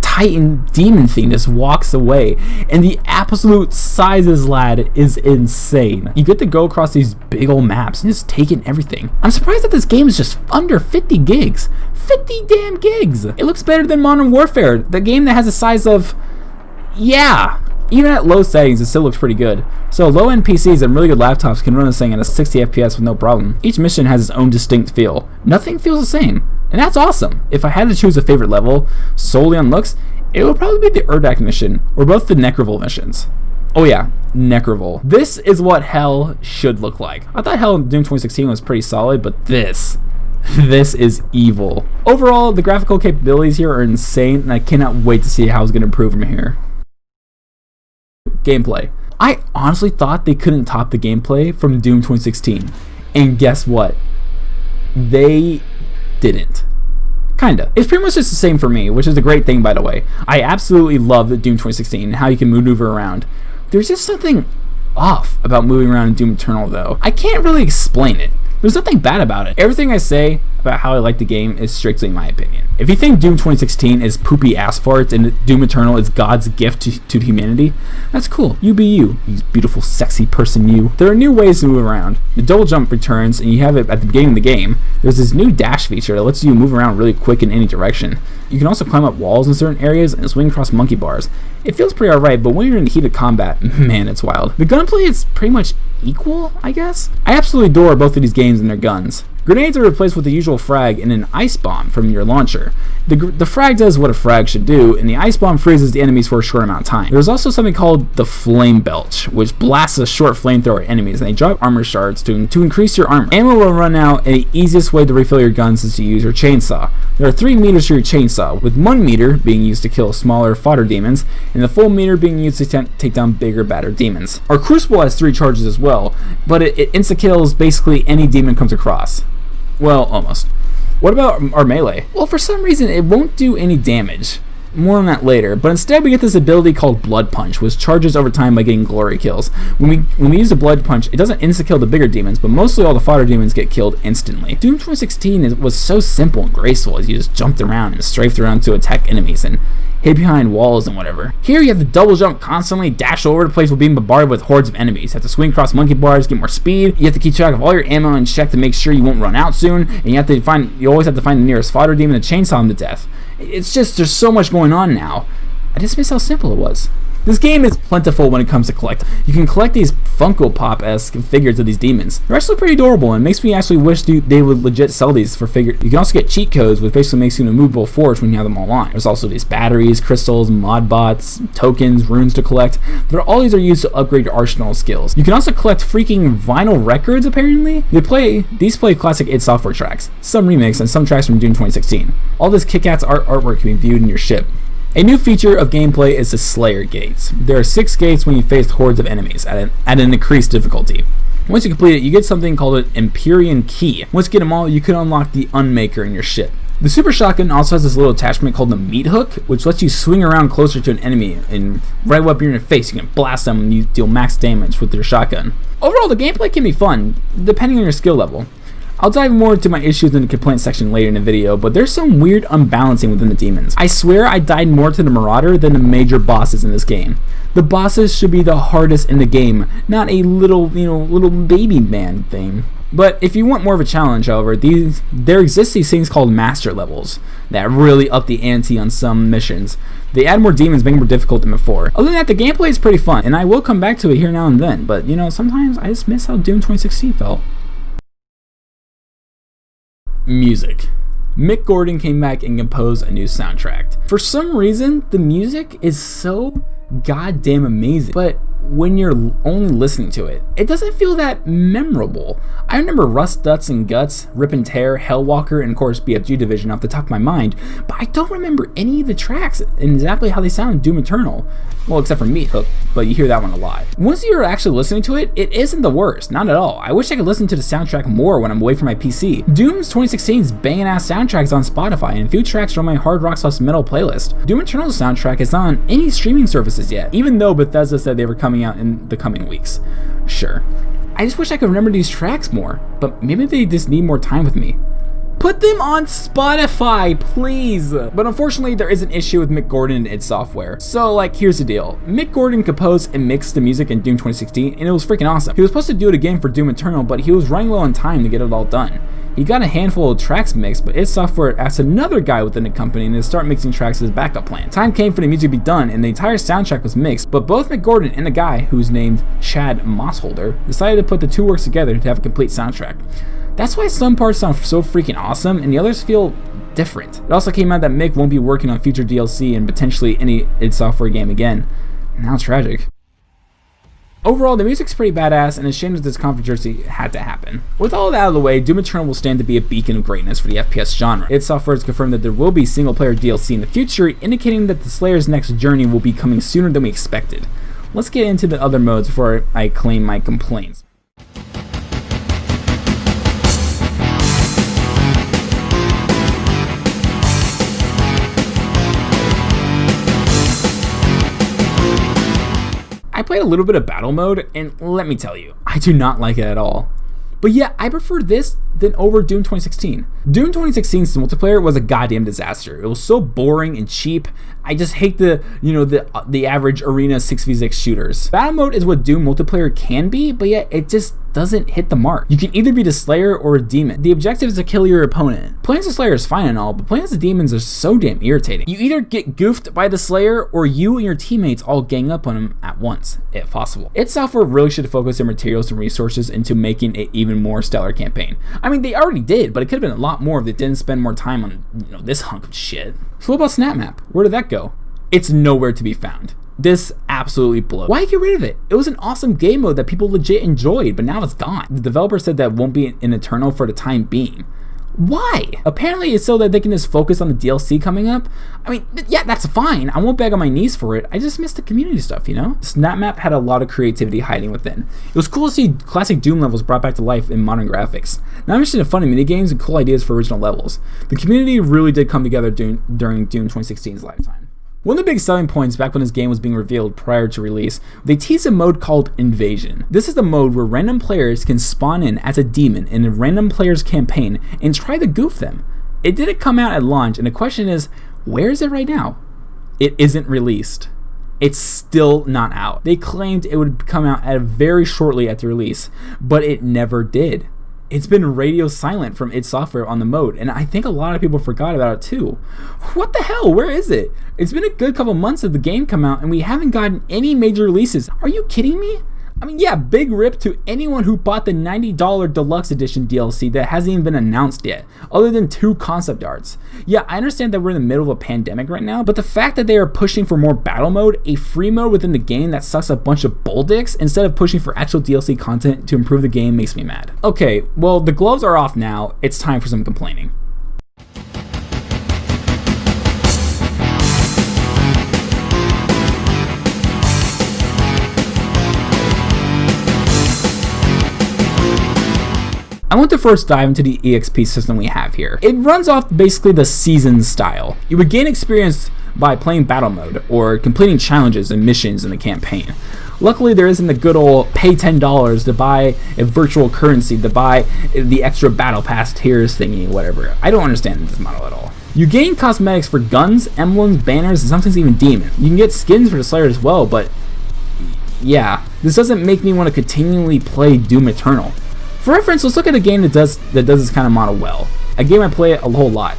Titan demon thing just walks away, and the absolute sizes, lad, is insane. You get to go across these big old maps and just take in everything. I'm surprised that this game is just under 50 gigs. 50 damn gigs! It looks better than Modern Warfare, the game that has a size of... yeah! Even at low settings, it still looks pretty good. So low-end PCs and really good laptops can run this thing at a 60 FPS with no problem. Each mission has its own distinct feel. Nothing feels the same, and that's awesome. If I had to choose a favorite level solely on looks, it would probably be the Urdak mission, or both the Necroville missions. Oh yeah, Necroville. This is what Hell should look like. I thought Hell in Doom 2016 was pretty solid, but this is evil. Overall, the graphical capabilities here are insane, and I cannot wait to see how it's going to improve from here. Gameplay. I honestly thought they couldn't top the gameplay from Doom 2016, and guess what? They didn't. Kinda. It's pretty much just the same for me, which is a great thing, by the way. I absolutely love the Doom 2016 and how you can maneuver around. There's just something off about moving around in Doom Eternal, though. I can't really explain it. There's nothing bad about it. Everything I say about how I like the game is strictly my opinion. If you think Doom 2016 is poopy ass farts and Doom Eternal is God's gift to humanity, that's cool. You be you beautiful, sexy person you. There are new ways to move around. The double jump returns, and you have it at the beginning of the game. There's this new dash feature that lets you move around really quick in any direction. You can also climb up walls in certain areas and swing across monkey bars. It feels pretty alright, but when you're in the heat of combat, man, it's wild. The gunplay is pretty much equal, I guess? I absolutely adore both of these games and their guns. Grenades are replaced with the usual frag and an ice bomb from your launcher. The frag does what a frag should do, and the ice bomb freezes the enemies for a short amount of time. There's also something called the Flame Belch, which blasts a short flamethrower at enemies, and they drop armor shards to increase your armor. Ammo will run out, and the easiest way to refill your guns is to use your chainsaw. There are 3 meters to your chainsaw, with 1 meter being used to kill smaller fodder demons, and the full meter being used to take down bigger, badder demons. Our Crucible has 3 charges as well, but it insta-kills basically any demon comes across. Well, almost. What about our melee? Well, for some reason, it won't do any damage. More on that later, but instead we get this ability called Blood Punch, which charges over time by getting glory kills. When we use the Blood Punch, it doesn't insta-kill the bigger demons, but mostly all the fodder demons get killed instantly. Doom 2016 was so simple and graceful as you just jumped around and strafed around to attack enemies and hid behind walls and whatever. Here you have to double jump constantly, dash over the place while being bombarded with hordes of enemies. You have to swing across monkey bars, get more speed. You have to keep track of all your ammo and check to make sure you won't run out soon. And you always have to find the nearest fodder demon to chainsaw him to death. It's just, there's so much going on now. I just miss how simple it was. This game is plentiful when it comes to collect. You can collect these Funko Pop-esque figures of these demons. They're actually pretty adorable and makes me actually wish they would legit sell these for figures. You can also get cheat codes, which basically makes you an immovable forge when you have them all on. There's also these batteries, crystals, mod bots, tokens, runes to collect. All these are used to upgrade your arsenal skills. You can also collect freaking vinyl records, apparently. These play classic id Software tracks, some remix, and some tracks from Doom 2016. All this kick-ass artwork can be viewed in your ship. A new feature of gameplay is the Slayer gates. There are 6 gates when you face hordes of enemies at an increased difficulty. Once you complete it, you get something called an Empyrean key. Once you get them all, you can unlock the Unmaker in your ship. The Super Shotgun also has this little attachment called the Meat Hook, which lets you swing around closer to an enemy, and right up in your face, you can blast them and you deal max damage with your shotgun. Overall, the gameplay can be fun, depending on your skill level. I'll dive more into my issues in the complaint section later in the video, but there's some weird unbalancing within the demons. I swear I died more to the Marauder than the major bosses in this game. The bosses should be the hardest in the game, not a little baby man thing. But if you want more of a challenge, however, there exist these things called master levels that really up the ante on some missions. They add more demons, make it more difficult than before. Other than that, the gameplay is pretty fun, and I will come back to it here now and then, but sometimes I just miss how Doom 2016 felt. Music. Mick Gordon came back and composed a new soundtrack. For some reason, the music is so goddamn amazing, but when you're only listening to it, it doesn't feel that memorable. I remember Rust, Guts and Guts, Rip and Tear, Hellwalker, and of course BFG Division off the top of my mind, but I don't remember any of the tracks and exactly how they sound in Doom Eternal. Well, except for Meat Hook, but you hear that one a lot. Once you're actually listening to it, it isn't the worst, not at all. I wish I could listen to the soundtrack more when I'm away from my PC. Doom's 2016's banging ass soundtrack is on Spotify, and a few tracks are on my Hard Rock / Metal playlist. Doom Eternal's soundtrack is not on any streaming services yet, even though Bethesda said they were coming out in the coming weeks. Sure. I just wish I could remember these tracks more, but maybe they just need more time with me. Put them on Spotify, please! But unfortunately, there is an issue with Mick Gordon and id Software. So, here's the deal. Mick Gordon composed and mixed the music in Doom 2016, and it was freaking awesome. He was supposed to do it again for Doom Eternal, but he was running low on time to get it all done. He got a handful of tracks mixed, but id Software asked another guy within the company to start mixing tracks as a backup plan. Time came for the music to be done, and the entire soundtrack was mixed, but both Mick Gordon and the guy, who's named Chad Mossholder, decided to put the two works together to have a complete soundtrack. That's why some parts sound so freaking awesome and the others feel different. It also came out that Mick won't be working on future DLC and potentially any id Software game again. Now it's tragic. Overall, the music's pretty badass, and it's a shame that this controversy had to happen. With all that out of the way, Doom Eternal will stand to be a beacon of greatness for the FPS genre. id Software has confirmed that there will be single-player DLC in the future, indicating that the Slayer's next journey will be coming sooner than we expected. Let's get into the other modes before I claim my complaints. I played a little bit of battle mode, and let me tell you, I do not like it at all. But yeah, I prefer this than over Doom 2016. Doom 2016's multiplayer was a goddamn disaster. It was so boring and cheap. I just hate the average arena 6v6 shooters. Battle mode is what Doom multiplayer can be, but yet it just doesn't hit the mark. You can either be the Slayer or a demon. The objective is to kill your opponent. Playing as the Slayer is fine and all, but playing as the demons is so damn irritating. You either get goofed by the Slayer, or you and your teammates all gang up on him at once, if possible. id Software really should focus their materials and resources into making an even more stellar campaign. I mean, they already did, but it could have been a lot more if they didn't spend more time on this hunk of shit. So what about Snap Map? Where did that go? It's nowhere to be found. This absolutely blows. Why get rid of it? It was an awesome game mode that people legit enjoyed, but now it's gone. The developer said that won't be in Eternal for the time being. Why? Apparently it's so that they can just focus on the DLC coming up. I mean, yeah, that's fine. I won't beg on my knees for it. I just miss the community stuff, Snap Map had a lot of creativity hiding within. It was cool to see classic Doom levels brought back to life in modern graphics. Not mentioning the funny minigames and cool ideas for original levels. The community really did come together during Doom 2016's lifetime. One of the big selling points back when this game was being revealed prior to release, they teased a mode called Invasion. This is the mode where random players can spawn in as a demon in a random player's campaign and try to goof them. It didn't come out at launch, and the question is, where is it right now? It isn't released. It's still not out. They claimed it would come out very shortly at the release, but it never did. it's been radio silent from id Software on the mode, and I think a lot of people forgot about it too. What the hell? Where is it? It's been a good couple months since the game come out, and we haven't gotten any major releases. Are you kidding me? I mean, yeah, big rip to anyone who bought the $90 Deluxe Edition DLC that hasn't even been announced yet, other than 2 concept arts. Yeah, I understand that we're in the middle of a pandemic right now, but the fact that they are pushing for more battle mode, a free mode within the game that sucks a bunch of bull dicks, instead of pushing for actual DLC content to improve the game makes me mad. Okay, well, the gloves are off now. It's time for some complaining. I want to first dive into the EXP system we have here. It runs off basically the season style. You would gain experience by playing battle mode or completing challenges and missions in the campaign. Luckily, there isn't the good old pay $10 to buy a virtual currency, to buy the extra battle pass tiers thingy, whatever. I don't understand this model at all. You gain cosmetics for guns, emblems, banners, and sometimes even demon. You can get skins for the Slayer as well, but yeah, this doesn't make me want to continually play Doom Eternal. For reference, let's look at a game that does this kind of model well. A game I play a whole lot,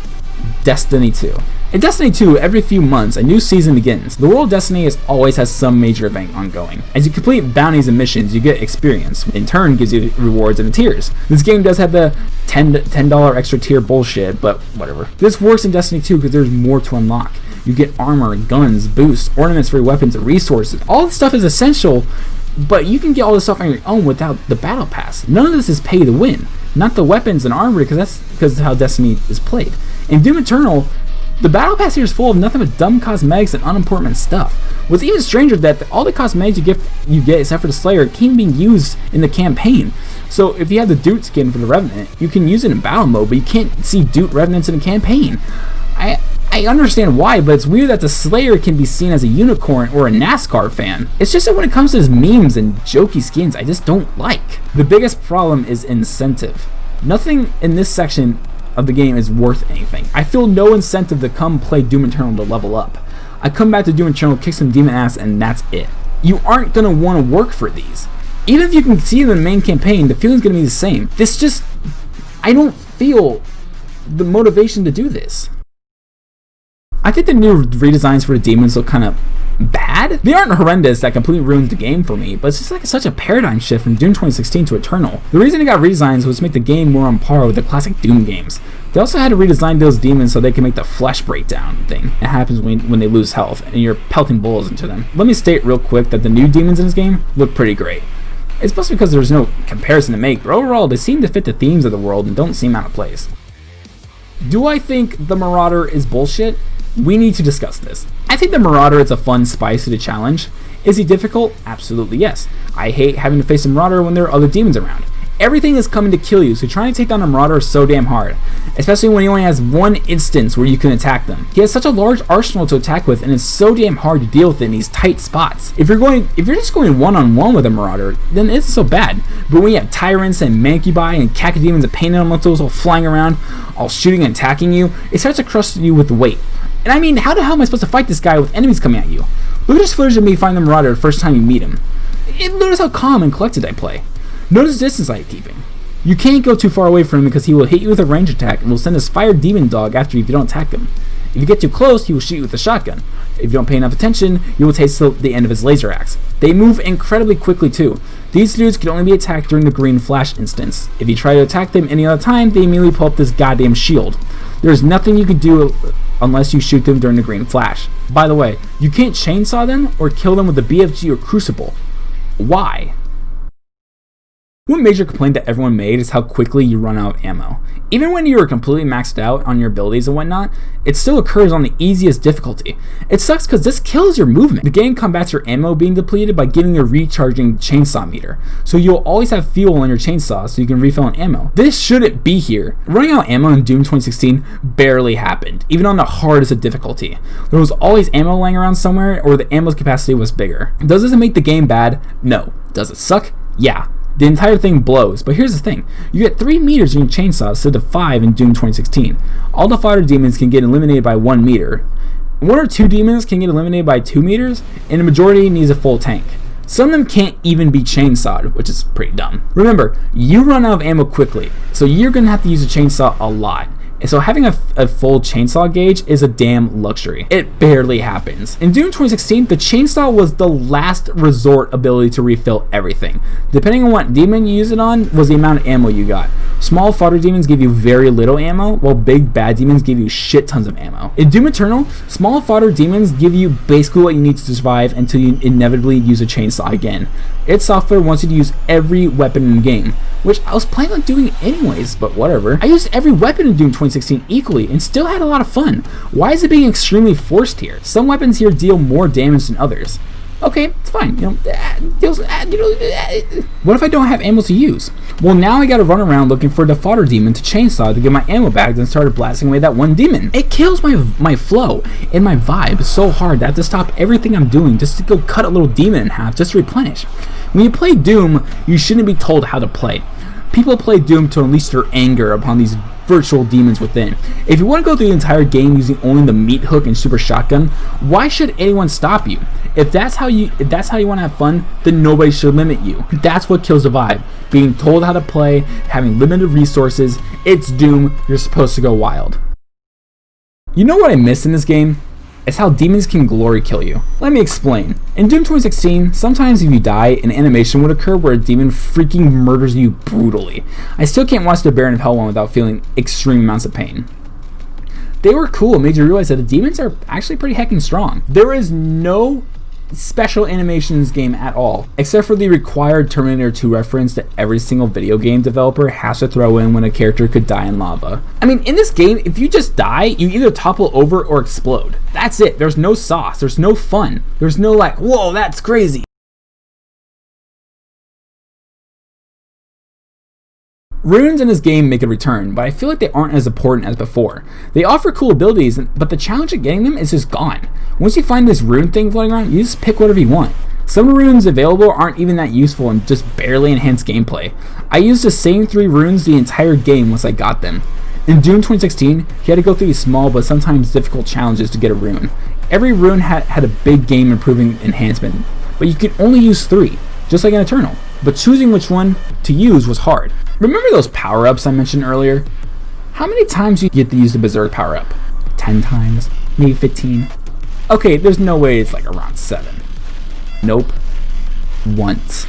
Destiny 2. In Destiny 2, every few months, a new season begins. The world of Destiny always has some major event ongoing. As you complete bounties and missions, you get experience. In turn, gives you rewards and tiers. This game does have the $10 extra tier bullshit, but whatever. This works in Destiny 2 because there's more to unlock. You get armor, guns, boosts, ornaments for your weapons, and resources. All this stuff is essential, but you can get all this stuff on your own without the battle pass. None of this is pay to win. Not the weapons and armor, because that's how Destiny is played. In Doom Eternal, the battle pass here is full of nothing but dumb cosmetics and unimportant stuff. What's even stranger that all the cosmetics you get except for the Slayer can't be used in the campaign. So if you have the Doot skin for the Revenant, you can use it in battle mode, but you can't see Doot Revenants in the campaign. I understand why, but it's weird that the Slayer can be seen as a unicorn or a NASCAR fan. It's just that when it comes to his memes and jokey skins, I just don't like. The biggest problem is incentive. Nothing in this section of the game is worth anything. I feel no incentive to come play Doom Eternal to level up. I come back to Doom Eternal, kick some demon ass, and that's it. You aren't gonna want to work for these. Even if you can see them in the main campaign, the feeling's gonna be the same. I don't feel the motivation to do this. I think the new redesigns for the demons look kind of bad. They aren't horrendous that completely ruins the game for me, but it's just like such a paradigm shift from Doom 2016 to Eternal. The reason they got redesigns was to make the game more on par with the classic Doom games. They also had to redesign those demons so they can make the flesh breakdown thing. It happens when they lose health and you're pelting bullets into them. Let me state real quick that the new demons in this game look pretty great. It's mostly because there's no comparison to make, but overall they seem to fit the themes of the world and don't seem out of place. Do I think the Marauder is bullshit? We need to discuss this. I think the Marauder is a fun spice to the challenge. Is he difficult? Absolutely yes. I hate having to face a Marauder when there are other demons around. Everything is coming to kill you, so trying to take down a Marauder is so damn hard. Especially when he only has one instance where you can attack them. He has such a large arsenal to attack with, and it's so damn hard to deal with in these tight spots. If you're just going one-on-one with a Marauder, then it's so bad. But when you have tyrants and mancubi and cacodemons and pain elementals all flying around, all shooting and attacking you, it starts to crush you with weight. And I mean, how the hell am I supposed to fight this guy with enemies coming at you? Look at this footage of me fighting the Marauder the first time you meet him. Notice how calm and collected I play. Notice the distance I'm keeping. You can't go too far away from him because he will hit you with a range attack and will send his fire demon dog after you if you don't attack him. If you get too close, he will shoot you with a shotgun. If you don't pay enough attention, you will taste the end of his laser axe. They move incredibly quickly too. These dudes can only be attacked during the green flash instance. If you try to attack them any other time, they immediately pull up this goddamn shield. There's nothing you can do unless you shoot them during the green flash. By the way, you can't chainsaw them or kill them with the BFG or Crucible. Why? One major complaint that everyone made is how quickly you run out of ammo. Even when you are completely maxed out on your abilities and whatnot, it still occurs on the easiest difficulty. It sucks because this kills your movement. The game combats your ammo being depleted by giving you a recharging chainsaw meter, so you'll always have fuel on your chainsaw so you can refill on ammo. This shouldn't be here. Running out of ammo in Doom 2016 barely happened, even on the hardest of difficulty. There was always ammo lying around somewhere, or the ammo's capacity was bigger. Does this make the game bad? No. Does it suck? Yeah. The entire thing blows, but here's the thing. You get 3 meters in your chainsaw instead of 5 in Doom 2016. All the fodder demons can get eliminated by 1 meter. 1 or 2 demons can get eliminated by 2 meters, and the majority needs a full tank. Some of them can't even be chainsawed, which is pretty dumb. Remember, you run out of ammo quickly, so you're gonna have to use a chainsaw a lot. And so having a full chainsaw gauge is a damn luxury. It barely happens. In Doom 2016, the chainsaw was the last resort ability to refill everything. Depending on what demon you use it on was the amount of ammo you got. Small fodder demons give you very little ammo, while big bad demons give you shit tons of ammo. In Doom Eternal, small fodder demons give you basically what you need to survive until you inevitably use a chainsaw again. id Software wants you to use every weapon in the game, which I was planning on doing anyways, but whatever. I used every weapon in Doom 2016 equally and still had a lot of fun. Why is it being extremely forced here? Some weapons here deal more damage than others. Okay, it's fine. What if I don't have ammo to use? Well, now I gotta run around looking for the fodder demon to chainsaw to get my ammo back, then started blasting away that one demon. It kills my flow and my vibe so hard that I have to stop everything I'm doing just to go cut a little demon in half just to replenish. When you play Doom, you shouldn't be told how to play. People play Doom to unleash their anger upon these virtual demons within. If you want to go through the entire game using only the meat hook and super shotgun, why should anyone stop you? If that's how you want to have fun, then nobody should limit you. That's what kills the vibe. Being told how to play, having limited resources, it's Doom, you're supposed to go wild. You know what I miss in this game? It's how demons can glory kill you. Let me explain. In Doom 2016, sometimes if you die, an animation would occur where a demon freaking murders you brutally. I still can't watch the Baron of Hell one without feeling extreme amounts of pain. They were cool and made you realize that the demons are actually pretty heckin' strong. There is no special animation in this game at all, except for the required Terminator 2 reference that every single video game developer has to throw in when a character could die in lava. I mean, in this game, if you just die, you either topple over or explode. That's it. There's no sauce. There's no fun. There's no like, whoa, that's crazy. Runes in this game make a return, but I feel like they aren't as important as before. They offer cool abilities, but the challenge of getting them is just gone. Once you find this rune thing floating around, you just pick whatever you want. Some runes available aren't even that useful and just barely enhance gameplay. I used the same 3 runes the entire game once I got them. In Doom 2016, you had to go through these small but sometimes difficult challenges to get a rune. Every rune had a big game improving enhancement, but you could only use 3, just like in Eternal. But choosing which one to use was hard. Remember those power-ups I mentioned earlier? How many times do you get to use the Berserk power-up? 10 times? Maybe 15? Okay, there's no way it's like around 7. Nope. Once.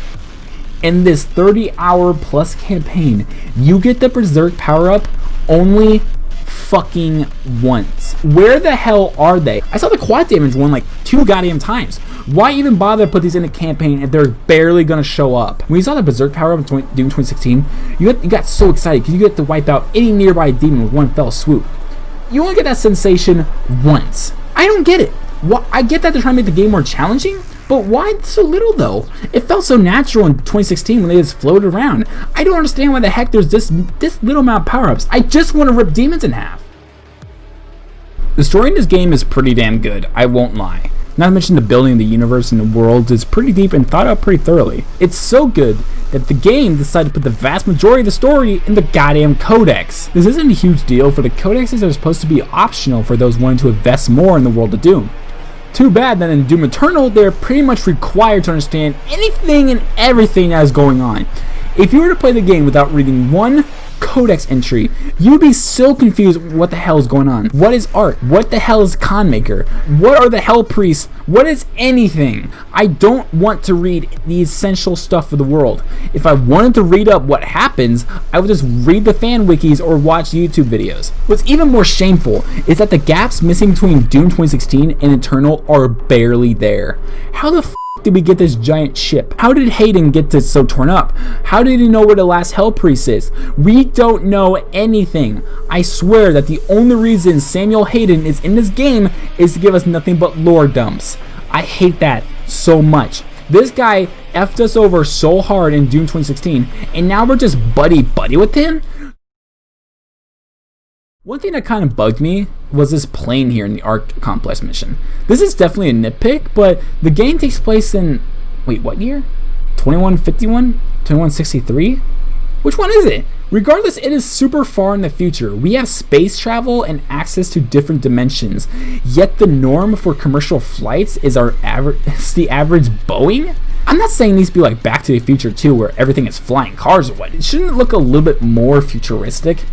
In this 30-hour plus campaign, you get the Berserk power-up only fucking once. Where the hell are they? I saw the quad damage one like 2 goddamn times. Why even bother to put these in a campaign if they're barely gonna show up? When you saw the Berserk power up in Doom 2016, you got so excited because you get to wipe out any nearby demon with one fell swoop. You only get that sensation once. I don't get it. I get that they're trying to make the game more challenging, but why so little though? It felt so natural in 2016 when they just floated around. I don't understand why the heck there's this little amount of power-ups. I just want to rip demons in half. The story in this game is pretty damn good, I won't lie. Not to mention the building of the universe and the world is pretty deep and thought out pretty thoroughly. It's so good that the game decided to put the vast majority of the story in the goddamn codex. This isn't a huge deal, for the codexes are supposed to be optional for those wanting to invest more in the world of Doom. Too bad that in Doom Eternal, they're pretty much required to understand anything and everything that is going on. If you were to play the game without reading one codex entry, you'd be so confused what the hell is going on. What is art? What the hell is Conmaker? What are the Hell Priests? What is anything? I don't want to read the essential stuff of the world. If I wanted to read up what happens, I would just read the fan wikis or watch YouTube videos. What's even more shameful is that the gaps missing between Doom 2016 and Eternal are barely there. How the did we get this giant ship? How did Hayden get this so torn up? How did he know where the last Hell Priest is? We don't know anything. I swear that the only reason Samuel Hayden is in this game is to give us nothing but lore dumps. I hate that so much. This guy effed us over so hard in Doom 2016, and now we're just buddy-buddy with him? One thing that kind of bugged me was this plane here in the Ark Complex mission. This is definitely a nitpick, but the game takes place in, wait, what year? 2151? 2163? Which one is it? Regardless, it is super far in the future. We have space travel and access to different dimensions, yet the norm for commercial flights is the average Boeing? I'm not saying these be like Back to the Future 2 where everything is flying cars or what. It shouldn't look a little bit more futuristic.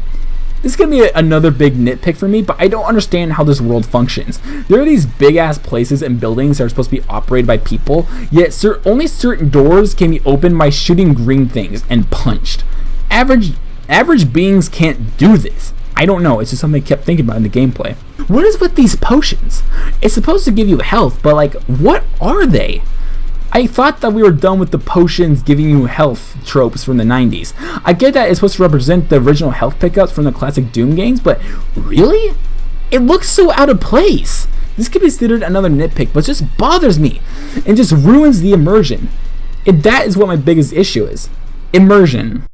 This is going to be another big nitpick for me, but I don't understand how this world functions. There are these big ass places and buildings that are supposed to be operated by people, yet only certain doors can be opened by shooting green things and punched. Average beings can't do this. I don't know, it's just something I kept thinking about in the gameplay. What is with these potions? It's supposed to give you health, but like, what are they? I thought that we were done with the potions giving you health tropes from the 90s. I get that it's supposed to represent the original health pickups from the classic Doom games, but really? It looks so out of place. This could be considered another nitpick, but it just bothers me and just ruins the immersion. And that is what my biggest issue is. Immersion.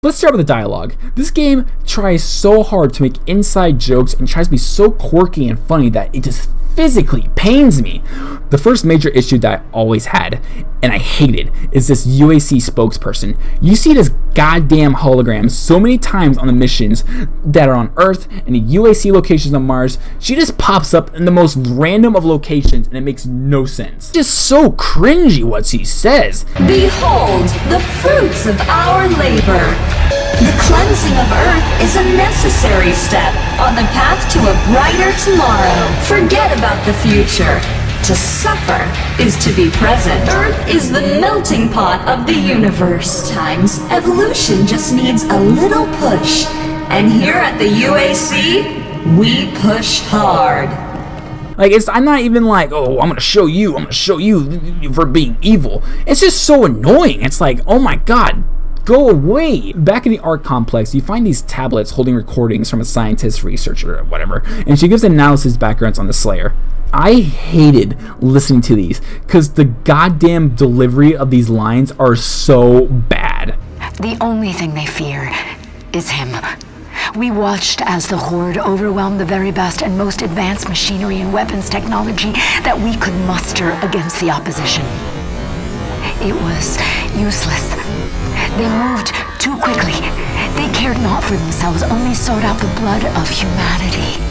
Let's start with the dialogue. This game tries so hard to make inside jokes and tries to be so quirky and funny that it just physically pains me. The first major issue that I always had, and I hated, is this UAC spokesperson. You see this goddamn hologram so many times on the missions that are on Earth and the UAC locations on Mars. She just pops up in the most random of locations and it makes no sense. Just so cringy what she says. Behold the fruits of our labor. The cleansing of Earth is a necessary step on the path to a brighter tomorrow. Forget about the future. To suffer is to be present. Earth is the melting pot of the universe. Times evolution just needs a little push. And here at the UAC, we push hard. Like, I'm not even like, oh, I'm gonna show you for being evil. It's just so annoying. It's like, oh my god, go away. Back in the art complex, you find these tablets holding recordings from a scientist, researcher, or whatever, and she gives analysis backgrounds on the Slayer. I hated listening to these because the goddamn delivery of these lines are so bad. The only thing they fear is him. We watched as the Horde overwhelmed the very best and most advanced machinery and weapons technology that we could muster against the opposition. It was useless. They moved too quickly. They cared not for themselves, only sought out the blood of humanity.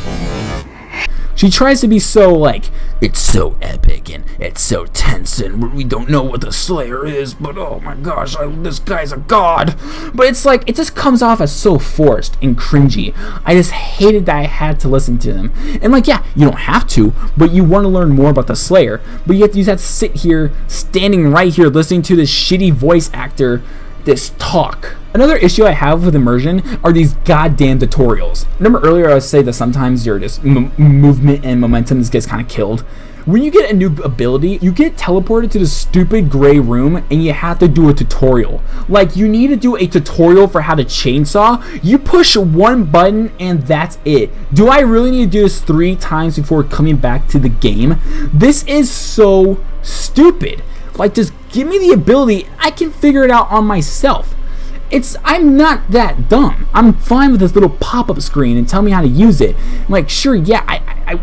She tries to be so like, it's so epic and it's so tense and we don't know what the Slayer is, but oh my gosh, this guy's a god. But it's like, it just comes off as so forced and cringy. I just hated that I had to listen to them. And like, yeah, you don't have to, but you want to learn more about the Slayer, but you have to sit here, standing right here, listening to this shitty voice actor, this talk. Another issue I have with immersion are these goddamn tutorials. Remember earlier I was saying that sometimes your just movement and momentum just gets kind of killed. When you get a new ability, you get teleported to this stupid gray room and you have to do a tutorial. Like, you need to do a tutorial for how to chainsaw. You push one button and that's it. Do I really need to do this 3 times before coming back to the game? This is so stupid. Like, just give me the ability, I can figure it out on myself. I'm not that dumb. I'm fine with this little pop-up screen and tell me how to use it. I'm like, sure, yeah,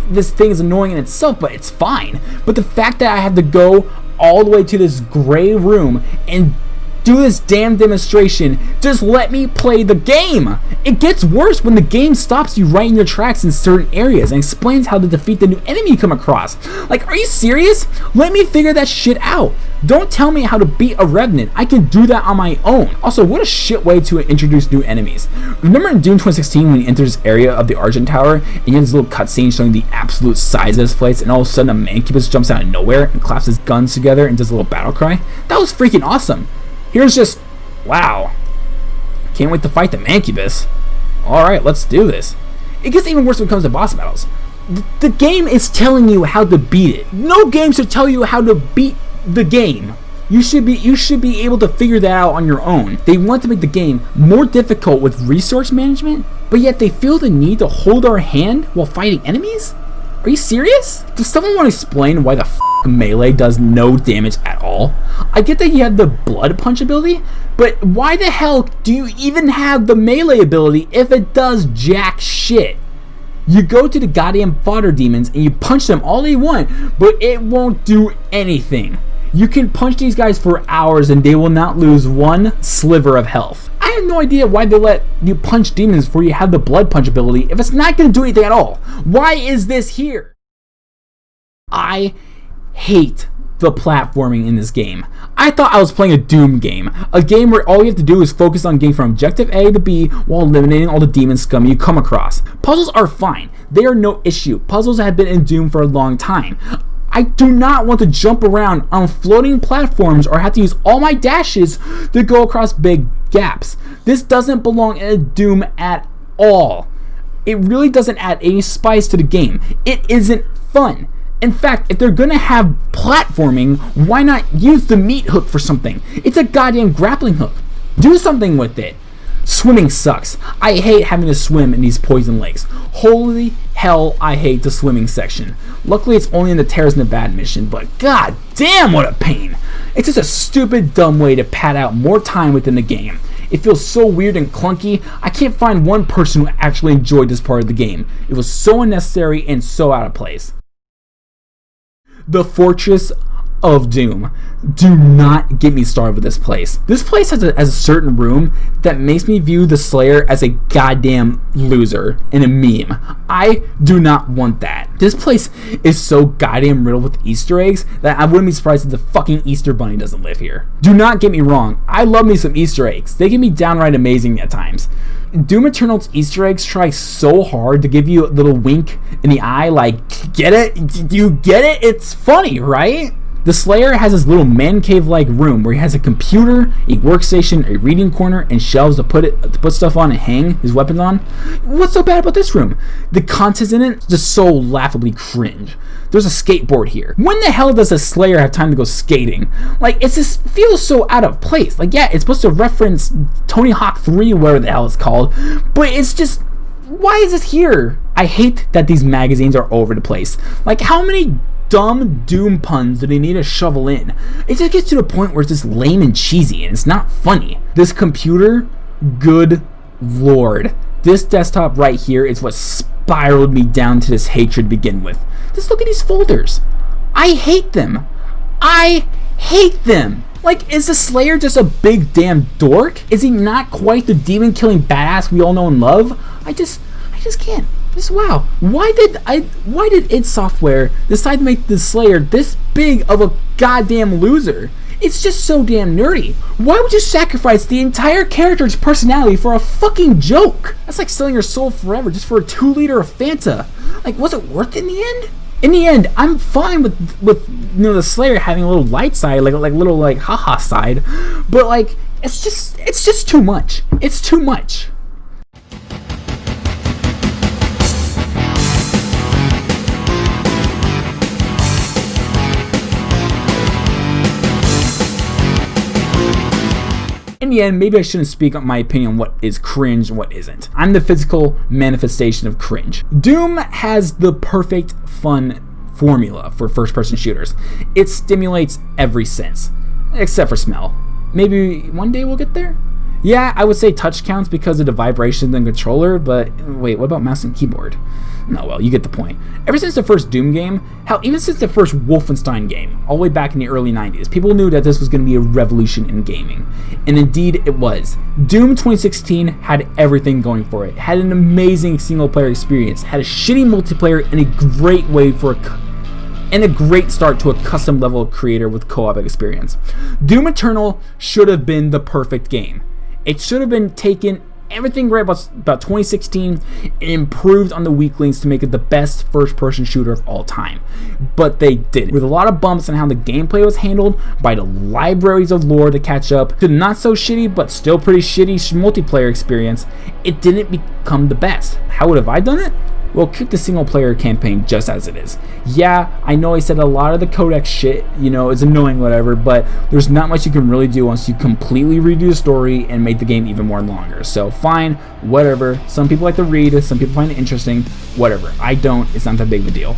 this thing is annoying in itself, but it's fine. But the fact that I have to go all the way to this gray room and do this damn demonstration, just let me play the game. It gets worse when the game stops you right in your tracks in certain areas and explains how to defeat the new enemy you come across. Like, are you serious? Let me figure that shit out. Don't tell me how to beat a Revenant. I can do that on my own. Also, what a shit way to introduce new enemies. Remember in Doom 2016 when you enter this area of the Argent Tower and you have this little cutscene showing the absolute size of this place, and all of a sudden a Mancubus jumps out of nowhere and claps his guns together and does a little battle cry? That was freaking awesome. Here's just, wow. Can't wait to fight the Mancubus. Alright, let's do this. It gets even worse when it comes to boss battles. The game is telling you how to beat it. No game should tell you how to beat the game. You should be able to figure that out on your own. They want to make the game more difficult with resource management, but yet they feel the need to hold our hand while fighting enemies? Are you serious? Does someone want to explain why the melee does no damage at all? I get that you have the blood punch ability, but why the hell do you even have the melee ability if it does jack shit? You go to the goddamn fodder demons and you punch them all they want, but it won't do anything. You can punch these guys for hours and they will not lose one sliver of health. I have no idea why they let you punch demons before you have the blood punch ability if it's not going to do anything at all. Why is this here? I hate the platforming in this game. I thought I was playing a Doom game, a game where all you have to do is focus on getting from objective A to B while eliminating all the demon scum you come across. Puzzles are fine, they are no issue. Puzzles have been in Doom for a long time. I do not want to jump around on floating platforms or have to use all my dashes to go across big gaps. This doesn't belong in a Doom at all. It really doesn't add any spice to the game. It isn't fun. In fact, if they're gonna have platforming, why not use the meat hook for something? It's a goddamn grappling hook. Do something with it. Swimming sucks. I hate having to swim in these poison lakes. Holy hell, I hate the swimming section. Luckily, it's only in the Terrace Nevada mission, but god damn, what a pain. It's just a stupid, dumb way to pad out more time within the game. It feels so weird and clunky. I can't find one person who actually enjoyed this part of the game. It was so unnecessary and so out of place. The Fortress of Doom. Do not get me started with this place. This place has a certain room that makes me view the Slayer as a goddamn loser and a meme. I do not want that. This place is so goddamn riddled with Easter eggs that I wouldn't be surprised if the fucking Easter Bunny doesn't live here. Do not get me wrong, I love me some Easter eggs. They can be downright amazing at times. Doom Eternal's Easter eggs try so hard to give you a little wink in the eye like, get it? Do you get it? It's funny, right? The Slayer has this little man cave-like room where he has a computer, a workstation, a reading corner, and shelves to put stuff on and hang his weapons on. What's so bad about this room? The content in it is just so laughably cringe. There's a skateboard here. When the hell does a Slayer have time to go skating? Like, it just feels so out of place. Like, yeah, it's supposed to reference Tony Hawk 3, whatever the hell it's called, but it's just, why is this here? I hate that these magazines are all over the place. Like, how many dumb Doom puns do they need to shovel in? It just gets to the point where it's just lame and cheesy and it's not funny. This computer, good lord. This desktop right here is what spiraled me down to this hatred to begin with. Just look at these folders. I hate them. I hate them. Like, is the Slayer just a big damn dork? Is he not quite the demon killing badass we all know and love? I just can't. Just wow. Why did id Software decide to make the Slayer this big of a goddamn loser? It's just so damn nerdy. Why would you sacrifice the entire character's personality for a fucking joke? That's like selling your soul forever just for a 2 liter of Fanta. Like, was it worth it in the end? In the end, I'm fine with the Slayer having a little light side, like little like haha side, but like it's just too much. It's too much. In the end, maybe I shouldn't speak on my opinion on what is cringe and what isn't. I'm the physical manifestation of cringe. Doom has the perfect fun formula for first-person shooters. It stimulates every sense, except for smell. Maybe one day we'll get there? Yeah, I would say touch counts because of the vibrations in the controller, but wait, what about mouse and keyboard? No, well, you get the point. Ever since the first Doom game, hell, even since the first Wolfenstein game, all the way back in the early 90s, people knew that this was going to be a revolution in gaming. And indeed, it was. Doom 2016 had everything going for it. It had an amazing single-player experience, had a shitty multiplayer, and a great way and a great start to a custom level creator with co-op experience. Doom Eternal should have been the perfect game. It should have been taken everything right about 2016 and improved on the weak links to make it the best first-person shooter of all time. But they didn't. With a lot of bumps on how the gameplay was handled, by the libraries of lore to catch up, to the not so shitty but still pretty shitty multiplayer experience, it didn't become the best. How would have I done it? Well, keep the single-player campaign just as it is. Yeah, I know I said a lot of the codex shit, it's annoying, whatever, but there's not much you can really do once you completely redo the story and make the game even more longer. So fine, whatever. Some people like to read, some people find it interesting, whatever. I don't, it's not that big of a deal.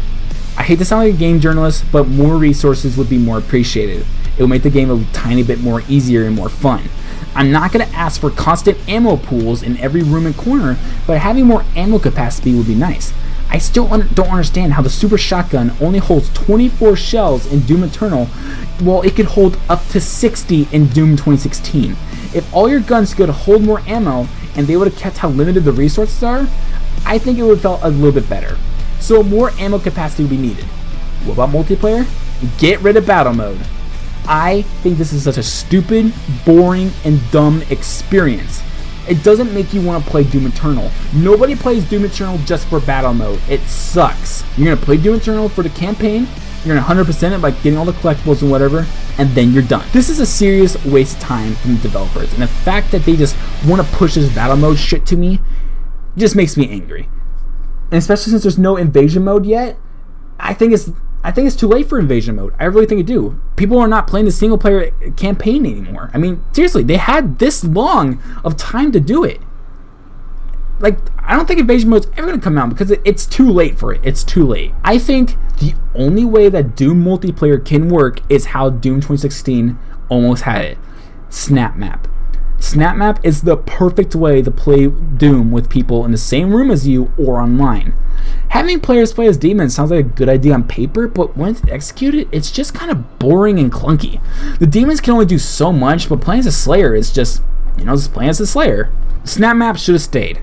I hate to sound like a game journalist, but more resources would be more appreciated. It would make the game a tiny bit more easier and more fun. I'm not going to ask for constant ammo pools in every room and corner, but having more ammo capacity would be nice. I still don't understand how the super shotgun only holds 24 shells in Doom Eternal, while it could hold up to 60 in Doom 2016. If all your guns could hold more ammo, and they would have kept how limited the resources are, I think it would have felt a little bit better. So more ammo capacity would be needed. What about multiplayer? Get rid of battle mode. I think this is such a stupid, boring, and dumb experience. It doesn't make you want to play Doom Eternal. Nobody plays Doom Eternal just for battle mode. It sucks. You're going to play Doom Eternal for the campaign, you're going to 100% it by getting all the collectibles and whatever, and then you're done. This is a serious waste of time from the developers, and the fact that they just want to push this battle mode shit to me just makes me angry. And especially since there's no invasion mode yet, I think it's too late for invasion mode. I really think it do. People are not playing the single player campaign anymore. I mean, seriously, they had this long of time to do it. Like, I don't think invasion mode's ever gonna come out because it's too late for it. It's too late. I think the only way that Doom multiplayer can work is how Doom 2016 almost had it. Snap map. Snap map is the perfect way to play Doom with people in the same room as you or online. Having players play as demons sounds like a good idea on paper, but when it's executed, it's just kind of boring and clunky. The demons can only do so much, but playing as a Slayer is just, just playing as a Slayer. Snap map should have stayed.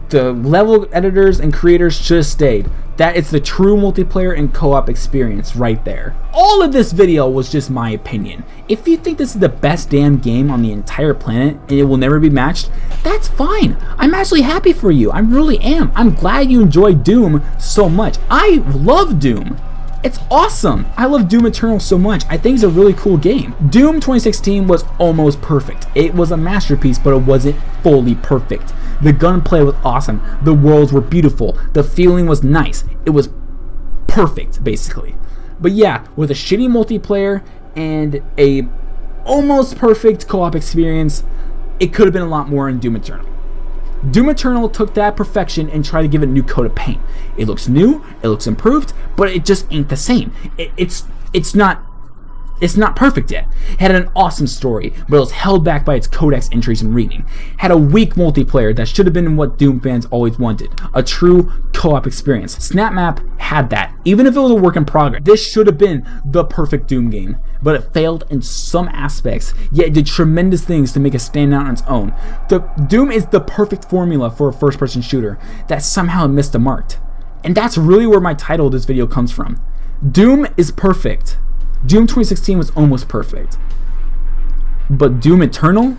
The level editors and creators should have stayed. That is the true multiplayer and co-op experience right there. All of this video was just my opinion. If you think this is the best damn game on the entire planet and it will never be matched, that's fine. I'm actually happy for you. I really am. I'm glad you enjoyed Doom so much. I love Doom. It's awesome. I love Doom Eternal so much. I think it's a really cool game. Doom 2016 was almost perfect. It was a masterpiece, but it wasn't fully perfect. The gunplay was awesome. The worlds were beautiful. The feeling was nice. It was perfect, basically. But yeah, with a shitty multiplayer and a almost perfect co-op experience, it could have been a lot more in Doom Eternal. Doom Eternal took that perfection and tried to give it a new coat of paint. It looks new, it looks improved, but it just ain't the same. It's not perfect yet. It had an awesome story, but it was held back by its codex entries and reading. It had a weak multiplayer that should have been what Doom fans always wanted, a true co-op experience. Snap Map had that, even if it was a work in progress. This should have been the perfect Doom game, but it failed in some aspects, yet it did tremendous things to make it stand out on its own. Doom is the perfect formula for a first-person shooter that somehow missed the mark. And that's really where my title of this video comes from. Doom is perfect. Doom 2016 was almost perfect, but Doom Eternal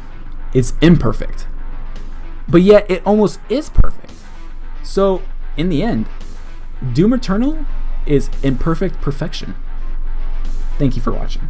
is imperfect, but yet it almost is perfect. So in the end, Doom Eternal is imperfect perfection. Thank you for watching.